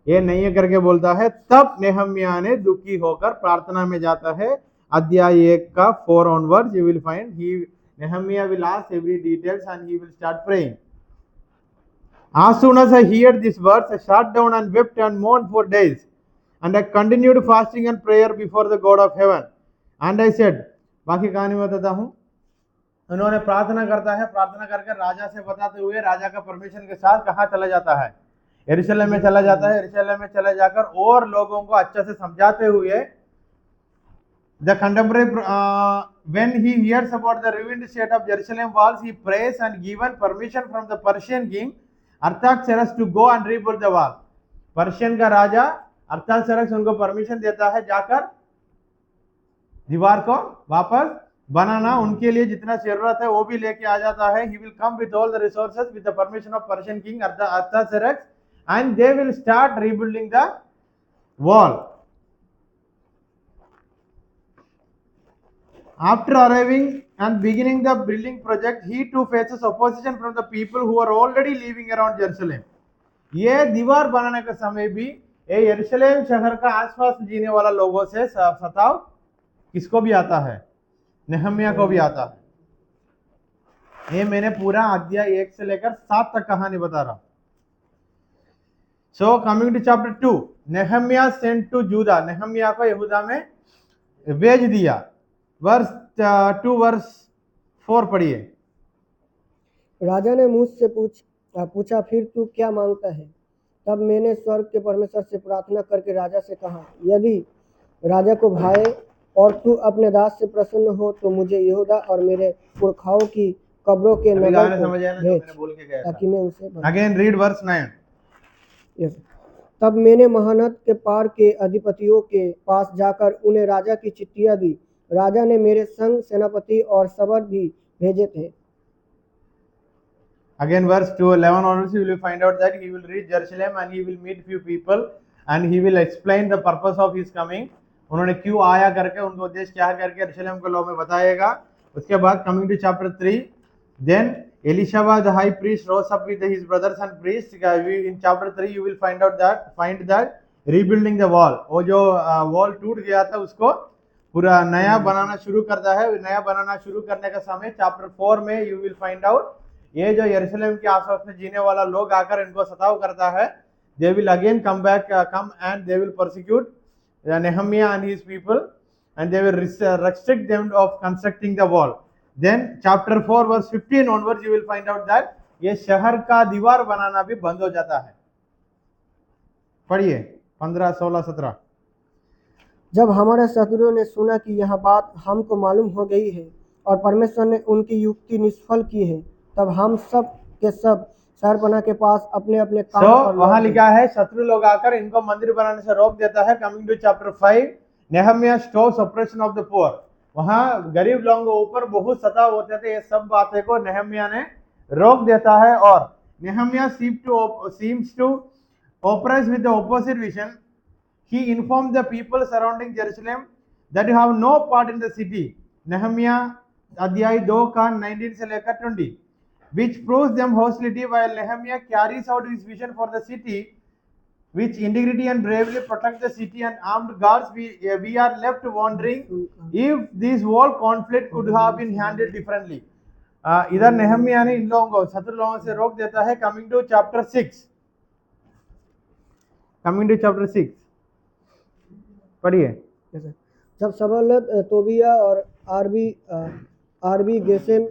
ये नहीं है करके बोलता है. तब नेहम्या ने दुखी होकर प्रार्थना में जाता है. अध्याय 1 का 4 onwards you will find Nehemiah will ask every details and he will start praying. As soon as I heard these words, I sat down and wept and mourned for days, and I continued fasting and prayer before the God of heaven. And I said, बाकी कहानी में बताता हूँ. उन्होंने प्रार्थना करता है, प्रार्थना करके राजा से बताते हुए राजा का परमिशन के साथ कहाँ चला जाता है, यरूशलेम में चला जाता है. यरूशलेम में चले जाकर और लोगों को अच्छे से समझाते हुए, the contemporary when he hears about the ruined state of Jerusalem walls, he prays and given permission from the Persian king Artaxerxes to go and rebuild the wall. Persian का राजा अर्थाक्सरक्स उनको परमिशन देता है जाकर दीवार को वापस बनाना. उनके लिए जितना जरूरत है वो भी लेके आ जाता है. he will come with all the resources with the permission of Persian king Artaxerxes, and they will start rebuilding the wall. After arriving and beginning the building project, he too faces opposition from the people who are already living around Jerusalem. ये दीवार बनाने के समय भी ये यरूशलेम शहर का आसपास जीने वाला लोगों से सताव किसको भी आता है, नेहम्या को भी आता है. ये मैंने पूरा अध्याय 1 से लेकर 7 तक कहानी बता रहा हूं. So coming to chapter 2, नेहम्या sent to Judah. नेहम्या को यहूदा में भेज दिया. वर्स 2 वर्स 4 पढ़िए. राजा ने मुझसे पूछा, फिर तू क्या मांगता है? तब मैंने स्वर्ग के परमेश्वर से प्रार्थना करके राजा से कहा, यदि राजा को भाए और तू अपने दास से प्रसन्न हो, तो मुझे यहूदा और मेरे पुरखाओं की कब्रों के नगर को भेज, ताकि मैं उसे बनाऊं. Again read verse 9. Yes. तब मैंने महानद के पार के अधिपतियों के पास जाकर उन्हें राजा की चिट्ठियां दी. राजा ने मेरे संग सेनापति और सबर भी भेजे थे. Again verse 11 onwards you will find out that he will reach Jerusalem and he will meet few people and he will explain the purpose of his coming. उन्होंने क्यों आया करके, उनका उद्देश्य क्या है करके यरूशलेम के लोगों में बताएगा. उसके बाद coming to chapter 3, then Elishama the high priest rose up with his brothers and priests. In chapter 3 you will find that rebuilding the wall. वो जो wall टूट गया था उसको पूरा नया बनाना शुरू करता है. नया बनाना शुरू करने का समय chapter 4 में you will find out ये जो यरूशलेम के आसपास में जीने वाला लोग आकर इनको सताव करता है. they will again come and they will persecute Nehemiah and his people and they will restrict them of constructing the wall. Then chapter 4 verse 15 onwards you will find out that ये शहर का दीवार बनाना भी बंद हो जाता है. पढ़िए 15, 16, 17. जब हमारे शत्रुओं ने सुना कि यह बात हमको मालूम हो गई है और परमेश्वर ने उनकी युक्ति निष्फल की है, तब हम सब के सब शहरपनाह के पास अपने अपने काम पर वहां लिखा है शत्रु लोग आकर इनको मंदिर बनाने से रोक देता है. Coming to chapter 5, Nehemiah stops oppression of the poor. वहां गरीब लोगों के ऊपर बहुत सताव होते थे। ये सब बातें को नेहम्याह ने रोक देता है और नेहम्याह seems to operate with the opposite vision. He informed the people surrounding Jerusalem that you have no part in the city. नेहम्याह अध्याय 2 का 19 से लेकर 20, which proves them hostility, while Nehemiah carries out his vision for the city, which integrity and bravely protect the city and armed guards. We are left wondering if this whole conflict could have been handled differently. इधर नेहम्याह ने इन लोगों को शत्रु लोगों से रोक देता है। कमिंग टू चैप्टर 6 पढ़िए। जब सबलत तोबिया और आरबी गेसेम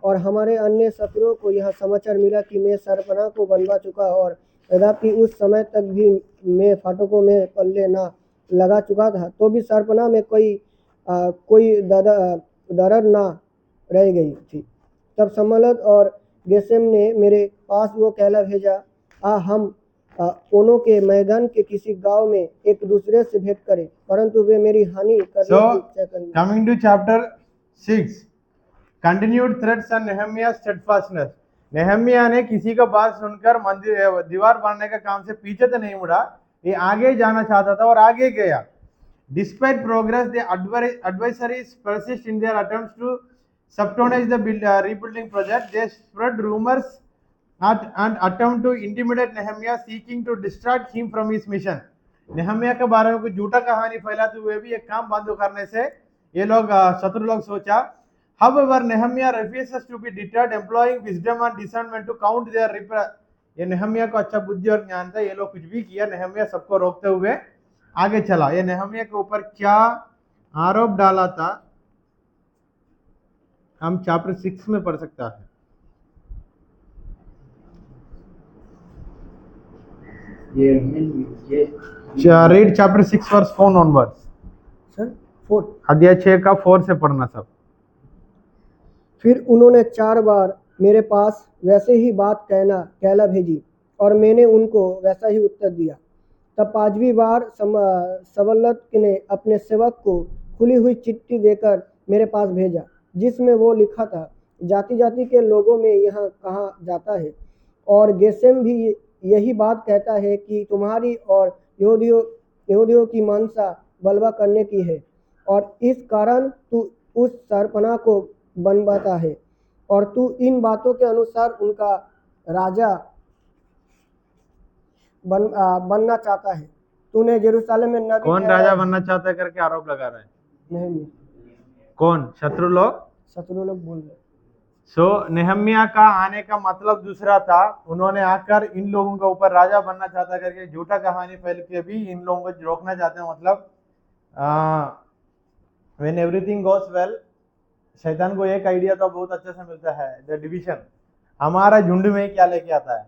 और हमारे अन्य शत्रुओं को यह समाचार मिला कि मैं सरपना को बनवा चुका और यद्यपि उस समय तक भी मैं फाटकों में पल्ले ना लगा चुका था, तो भी सरपना में कोई दरार ना रह गई थी। तब समलत और गेसेम ने मेरे पास वो कहला भेजा, हम ओनो के मैदान के किसी गांव में एक दूसरे से भेंट करें, परंतु वे मेरी हानि करने की इच्छा करेंगे। Coming to chapter 6, continued threats and Nehemiah steadfastness. Nehemiah ने किसी का बात सुनकर मंदिर दीवार बनाने का काम से पीछे तो नहीं मुड़ा, ये आगे जाना चाहता था और आगे गया। Despite progress the adversaries persist in their attempts to sabotage the rebuilding project. They spread rumors and attempt to intimidate Nehemiah, seeking to distract him from his mission. नेहम्याह के बारे में कुछ झूठा कहानी फैलाते हुए भी एक काम बंद करने से ये लोग शत्रु लोग सोचा। However, Nehemiah refuses to be deterred, employing wisdom and discernment to count their ये नेहम्याह को अच्छा बुद्धि और ज्ञान था। ये लोग कुछ भी किया, नेहम्याह सबको रोकते हुए आगे चला। ये नेहम्याह के ऊपर क्या आरोप डाला था हम चैप्टर 6 में पढ़ सकता है। Read chapter 6 verse 4 onwards. Sir 4 अध्याय 6 का 4 से पढ़ना सब। फिर उन्होंने 4 बार मेरे पास वैसे ही बात कहला भेजी और मैंने उनको वैसा ही उत्तर दिया। तब 5वीं बार सबलत ने अपने सेवक को खुली हुई चिट्ठी देकर मेरे पास भेजा, जिसमें वो लिखा था, जाति जाति के लोगों में यह कहा जाता है और गेसेम भी यही बात कहता है कि तुम्हारी और यहूदियों की मनसा बलवा करने की है और इस कारण तू उस सरपना को बनवाता है और तू इन बातों के अनुसार उनका राजा बनना चाहता है। तूने जेरूशलेम में नबी कौन राजा बनना चाहता है करके आरोप लगा रहा है? नहीं, कौन? शत्रु लोग बोल रहे। सो नेहम्याह का आने का मतलब दूसरा था। उन्होंने आकर इन लोगों के ऊपर राजा बनना चाहता करके झूठा कहानी फैल के भी इन लोगों को रोकना चाहते हैं। मतलब व्हेन एवरीथिंग गोस वेल, शैतान को एक आइडिया तो बहुत अच्छे से मिलता है, द डिवीजन। हमारा झुंड में क्या लेके आता है,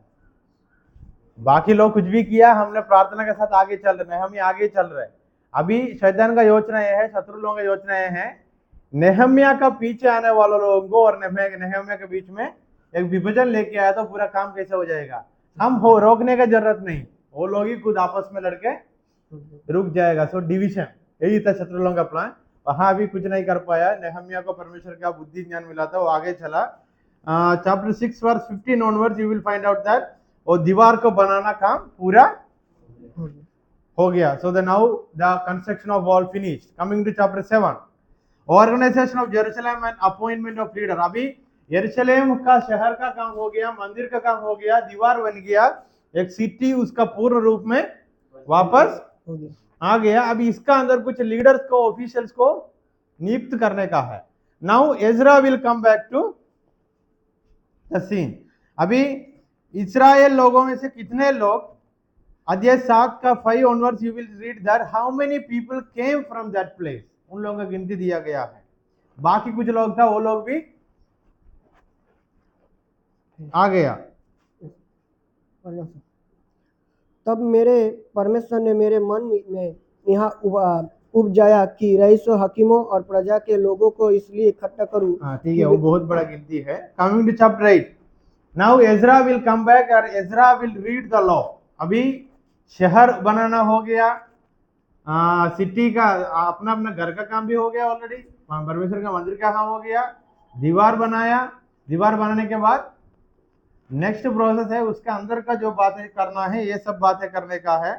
बाकी लोग कुछ भी किया, हमने प्रार्थना के साथ आगे चल रहे हैं, हम आगे चल रहे हैं। अभी शैतान का योजना यह है, शत्रु लोगों का योजना यह है, नेहम्याह का पीछे आने वाले लोगों को और नेहम्याह के बीच में एक विभाजन लेके आया तो पूरा काम कैसे हो जाएगा। हम हो रोकने का जरूरत नहीं, वो लोग ही खुद आपस में लड़के रुक जाएगा। सो डिवीजन, यही था शत्रु लोगों का प्लान। वहां भी कुछ नहीं कर पाया। नेहम्याह को परमेश्वर का बुद्धि ज्ञान मिला था, वो आगे चला। Chapter 6 verse 15 onwards you will find out that वो दीवार को बनाना काम पूरा हो गया। So the now the construction of wall finished. Coming to chapter 7, organisation of Jerusalem and appointment of leader. अभी यरूशलेम का शहर का काम हो गया, मंदिर का काम हो गया, दीवार बन गया, एक सिटी उसका पूर्ण रूप में वापस आ गया। अभी इसका अंदर कुछ लीडर्स को, ऑफिशियल्स को नियुक्त करने का है। Now Ezra will come back to the scene. अभी इस्राएल लोगों में से कितने लोग, अध्याय 7 का 5 onwards you will read that how many people came from that place. उन लोगों का गिनती दिया गया है। बाकी कुछ लोग था, वो लोग भी आ गया। तब मेरे परमेश्वर ने मेरे मन में यहाँ उपजाया कि रईसों, हकीमों और प्रजा के लोगों को इसलिए इकट्ठा करूं। ठीक है, वो बहुत बड़ा गिनती है। Coming to chapter 8, now Ezra will come back और Ezra will read the law. अभी शहर बनाना हो गया, सिटी का अपना अपना घर का काम भी हो गया ऑलरेडी, परमेश्वर का मंदिर का काम हो गया, दीवार बनाया, दीवार बनाने के बाद नेक्स्ट प्रोसेस है उसका अंदर का जो बातें करना है, ये सब बातें करने का है।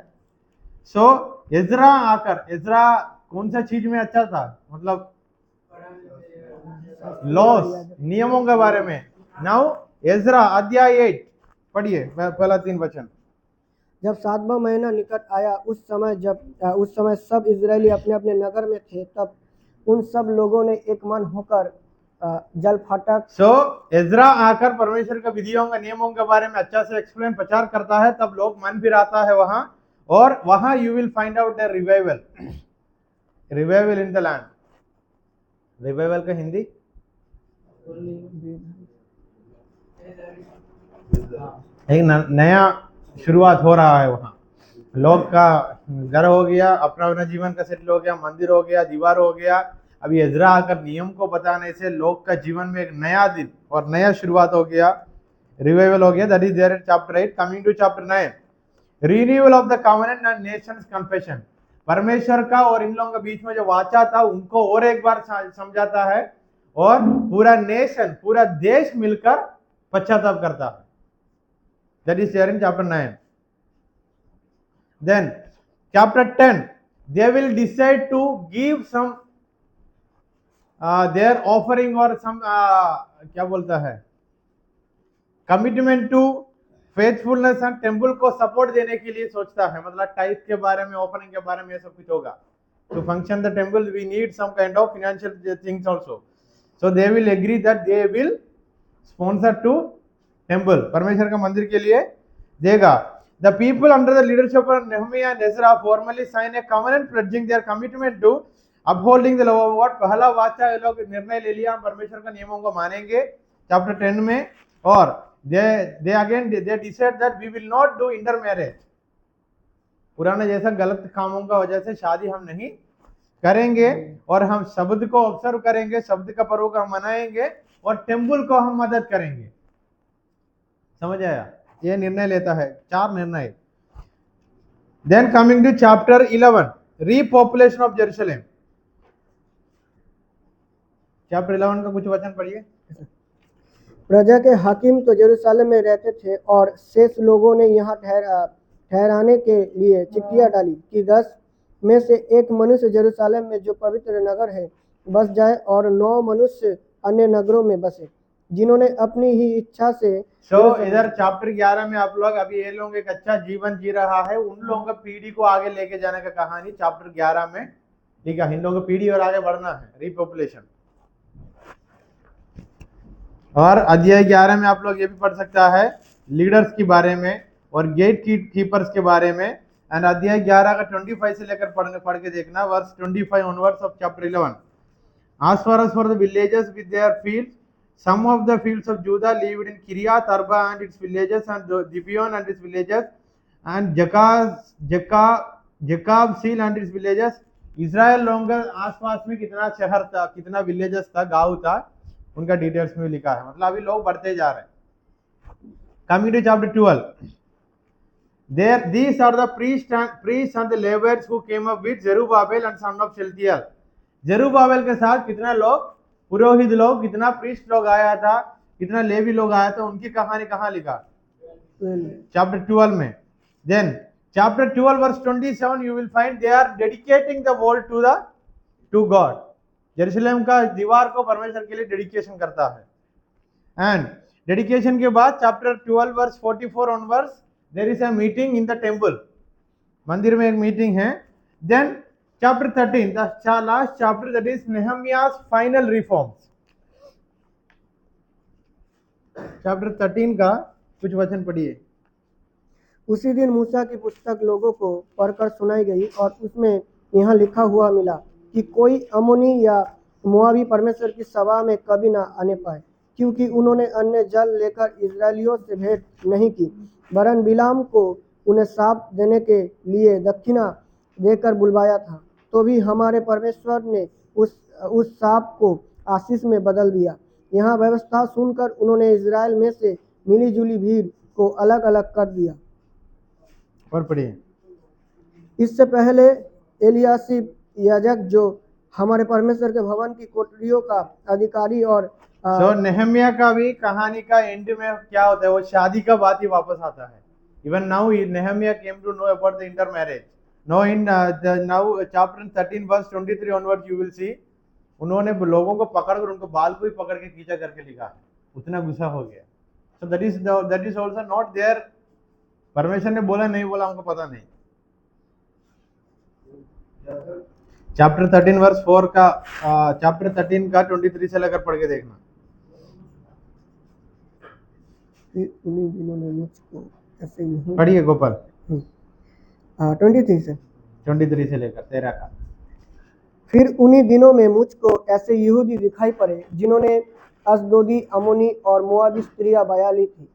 सो इज़रा आकर, इज़रा कौन सा चीज में अच्छा था, मतलब लॉस, नियमों के बारे में। नाउ इज़रा अध्याय 8 पढ़िए, पहला 3 वचन। जब 7वां महीना निकट आया, उस समय सब इजरायली अपने अपने नगर में थे, तब उन सब लोगों ने एक मन होकर जल फाटक। सो इज़रा आकर परमेश्वर का विधियों का नियमों के बारे में अच्छा से एक्सप्लेन प्रचार करता है, तब लोग मन फिर आता है वहां, और वहां you will find out the revival, revival in the land. Revival का हिंदी एक नया शुरुआत हो रहा है वहां, लोग का घर हो गया, अपना अपना जीवन का सेटल हो गया, मंदिर हो गया, दीवार हो गया। अभी इज़रा आकर नियम को बताने से लोग का जीवन में एक नया दिन और नया शुरुआत हो गया, रिवाइवल हो गया। That is there in chapter 8। Coming to chapter 9, renewal of the covenant and nation's confession. परमेश्वर का और इन लोगों के बीच में जो वाचा था उनको और एक बार समझाता है, और पूरा नेशन, पूरा देश मिलकर पश्चाताप करता है। That is there in chapter 9। Then chapter 10, they will decide to give some their offering or some क्या बोलता है, commitment to faithfulness and temple को सपोर्ट देने के लिए सोचता है, मतलब टाइप के बारे में, ऑफरिंग के बारे में, ये सब कुछ होगा। To function the temple we need some kind of financial things also, so they will agree that they will sponsor to temple, परमेश्वर का मंदिर के लिए देगा। The people under the leadership of Nehemiah and Ezra formally sign a covenant pledging their commitment to upholding the law of God। पहला वाचा ये लोग निर्णय ले लिया, हम परमेश्वर का नियमों को मानेंगे, चैप्टर 10 में। और they decide that we will not do intermarriage, पुराना जैसा गलत कामों का वजह से शादी हम नहीं करेंगे, और हम शब्द को ऑब्जर्व करेंगे, शब्द का पर्व को हम मनाएंगे, और टेम्पल को हम मदद करेंगे। समझ आया, ये निर्णय लेता है, 4 निर्णय। Then coming to chapter 11, repopulation of Jerusalem. Chapter 11 का कुछ वचन पढ़िए। प्रजा के हाकिम तो जेरूशलेम में रहते थे, और शेष लोगों ने यहाँ ठहराने के लिए चिट्ठियाँ डाली कि 10 में से 1 मनुष्य जेरूशलेम में जो पवित्र नगर है बस जाए, और 9 मनुष्य अन्य नगरों में बसे, जिन्होंने अपनी ही इच्छा से। इधर चैप्टर 11 में आप लोग, अभी ये लोग एक अच्छा जीवन जी रहा है, उन लोगों का पीढ़ी को आगे लेके जाने का कहानी चैप्टर 11 में, ठीक है, इन लोगों की पीढ़ी और आगे बढ़ना है, रीपॉपुलेशन। और अध्याय 11 में आप लोग ये भी पढ़ सकता है लीडर्स के बारे में और गेट कीपर्स के बारे में। एंड अध्याय 11 का 25 से लेकर पढ़ के देखना, verse 25 onwards of chapter 11। As far as for the villages with their fields, some of the fields of Judah lived in Kiriath Arba and its villages, and Gibeon and its villages, and Jekabsil and its villages। Israel लोगों के आसपास में कितना शहर था, कितना villages था, गांव था, उनका डिटेल्स में लिखा है, मतलब अभी लोग बढ़ते जा रहे हैं। Coming to chapter 12, there these are the priests and the Levites who came up with Zerubbabel and son of Shealtiel। जेरुब्बाबेल के साथ कितना लोग, पुरोहित लोग, कितना प्रीस्ट लोग आया था, कितना लेवी लोग आया था, उनकी कहानी कहाँ लिखा, चैप्टर 12 में। Then chapter 12 verse 27 you will find they are dedicating the wall to God. Jerusalem का दीवार को परमेश्वर के लिए डेडिकेशन करता है। एंड डेडिकेशन के बाद chapter 12 verse 44 onwards there is a meeting in the temple, मंदिर में एक मीटिंग है। Then chapter 13, the last chapter, that is Nehemiah's final reforms। chapter 13 का कुछ वचन पढ़िए। उसी दिन मूसा की पुस्तक लोगों को पढ़कर सुनाई गई, और उसमें यहाँ लिखा हुआ मिला कि कोई अमोनी या मोआबी परमेश्वर की सभा में कभी ना आने पाए, क्योंकि उन्होंने अन्य जल लेकर इजरायलियों से भेंट नहीं की, वरन बिलाम को उन्हें साप देने के लिए दक्षिणा देकर बुलवाया था। तो भी हमारे परमेश्वर ने उस साप को आशीष में बदल दिया। यहाँ व्यवस्था सुनकर उन्होंने इजराइल में से मिली जुली भीड़ को अलग अलग कर दिया। और पढ़िए। इससे पहले एलियासिब याजक जो हमारे परमेश्वर के भवन की कोठरियों का अधिकारी और सो नेहमिया का भी कहानी का एंड में क्या होता है, वो शादी का बात ही वापस आता है. Even now Nehemiah came to know about the intermarriage. No in now chapter 13 verse 23 onwards you will see, उन्होंने लोगों को पकड़कर उनको बाल को ही पकड़ के खींचा करके लिखा है, उतना गुस्सा हो गया. So that is also not there. परमेश्वर ने बोला नहीं बोला हमको पता नहीं. चैप्टर 13 वर्स 4 का चैप्टर 13 का 23 से लेकर पढ़ के देखना. फिर उन्हीं दिनों में मुझको ऐसे ही पढ़िए गोपाल. 23 से 23 से लेकर 13 का. फिर उन्हीं दिनों में मुझको ऐसे यहूदी दिखाई पड़े जिन्होंने अशदोदी, अमोनी और मोआबी स्त्रियां बया ली थी.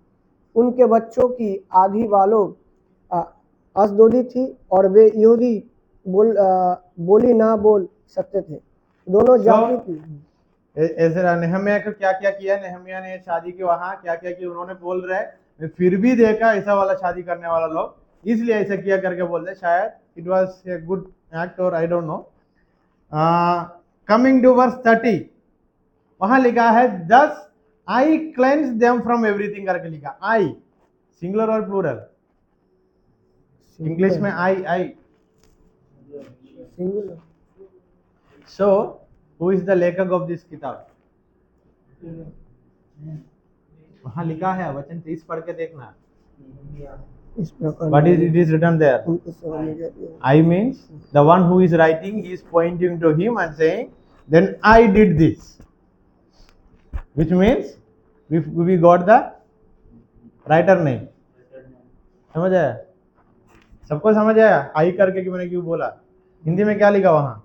उनके बच्चों की आधी बालों अशदोदी थी और वे यहूदी बोली ना बोल सकते थे. दोनों जाति थी. एजरा नेहमिया को क्या क्या किया, नेहमिया ने शादी की वहां क्या क्या किया, उन्होंने बोल रहे मैं फिर भी देखा ऐसा वाला शादी करने वाला लोग, इसलिए ऐसा किया करके बोल रहे. शायद it was a good act और I don't know. Coming to verse 30 वहां लिखा है 10 I cleanse them from everything करके लिखा. आई सिंगुलर और प्लूरल. इंग्लिश में I. Singular. So who is the लेखक ऑफ दिस किताब? वहां लिखा है वचन 30 पढ़ के देखना. इस प्रकार What is it is written there? उनको समझ में जाती है. I means the one who is writing, he is pointing to him and saying, then I did this. Which means we got the writer name. समझ आया? सबको समझ आया? आई करके कि मैंने क्यों बोला? हिंदी में क्या लिखा वहां?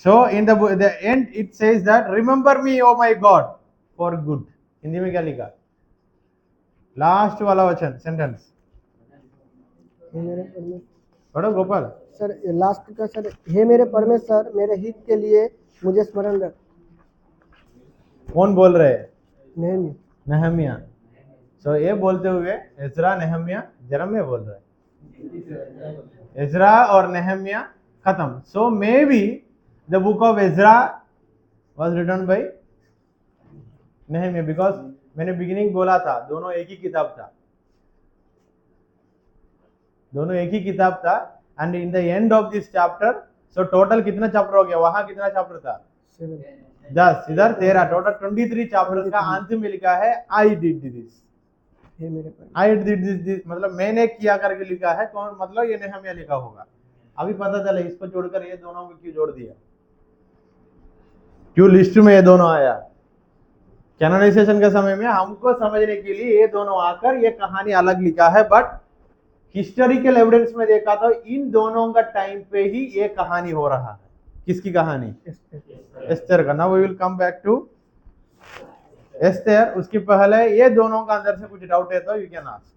So in the end it says that remember me oh my God for good. Hindi में क्या लिखा? लास्ट वाला वचन सेंटेंस हे मेरे परमेश्वर. पढ़ो गोपाल. सर लास्ट का सर, हे मेरे परमेश्वर मेरे हित के लिए मुझे स्मरण रख. कौन बोल रहे हैं? नेहमिया. नेहमिया. सो ये बोलते हुए एजरा, नेहमिया, जरम्या बोल रहे हैं. एजरा और नेहमिया खत्म. So maybe the book of Ezra was written by Nehemiah, because मैंने बिगिनिंग बोला था दोनों एक ही किताब था. दोनों एक ही किताब था. And in the end of this chapter, so total कितना चैप्टर हो गया? वहां कितना चैप्टर था? 10. इधर 13. टोटल 23 चैप्टर का अंत में लिखा है आई डिड दिस. हे मेरे परमेश्वर. आई डिड दिस मतलब मैंने किया करके लिखा है. कौन? मतलब ये नेहमिया लिखा होगा. अभी पता चला इसको जोड़कर ये दोनों को क्यों जोड़ दिया, क्यों लिस्ट में ये दोनों आया. कैनोनाइजेशन के समय में हमको समझने के लिए ये दोनों आकर ये कहानी अलग लिखा है, बट हिस्टोरिकल एविडेंस में देखा तो इन दोनों का टाइम पे ही ये कहानी हो रहा है. किसकी कहानी? एस्तेर का. Now we will come back to Esther. उसके पहले ये दोनों का अंदर से कुछ डाउट है तो यू कैन आस्क.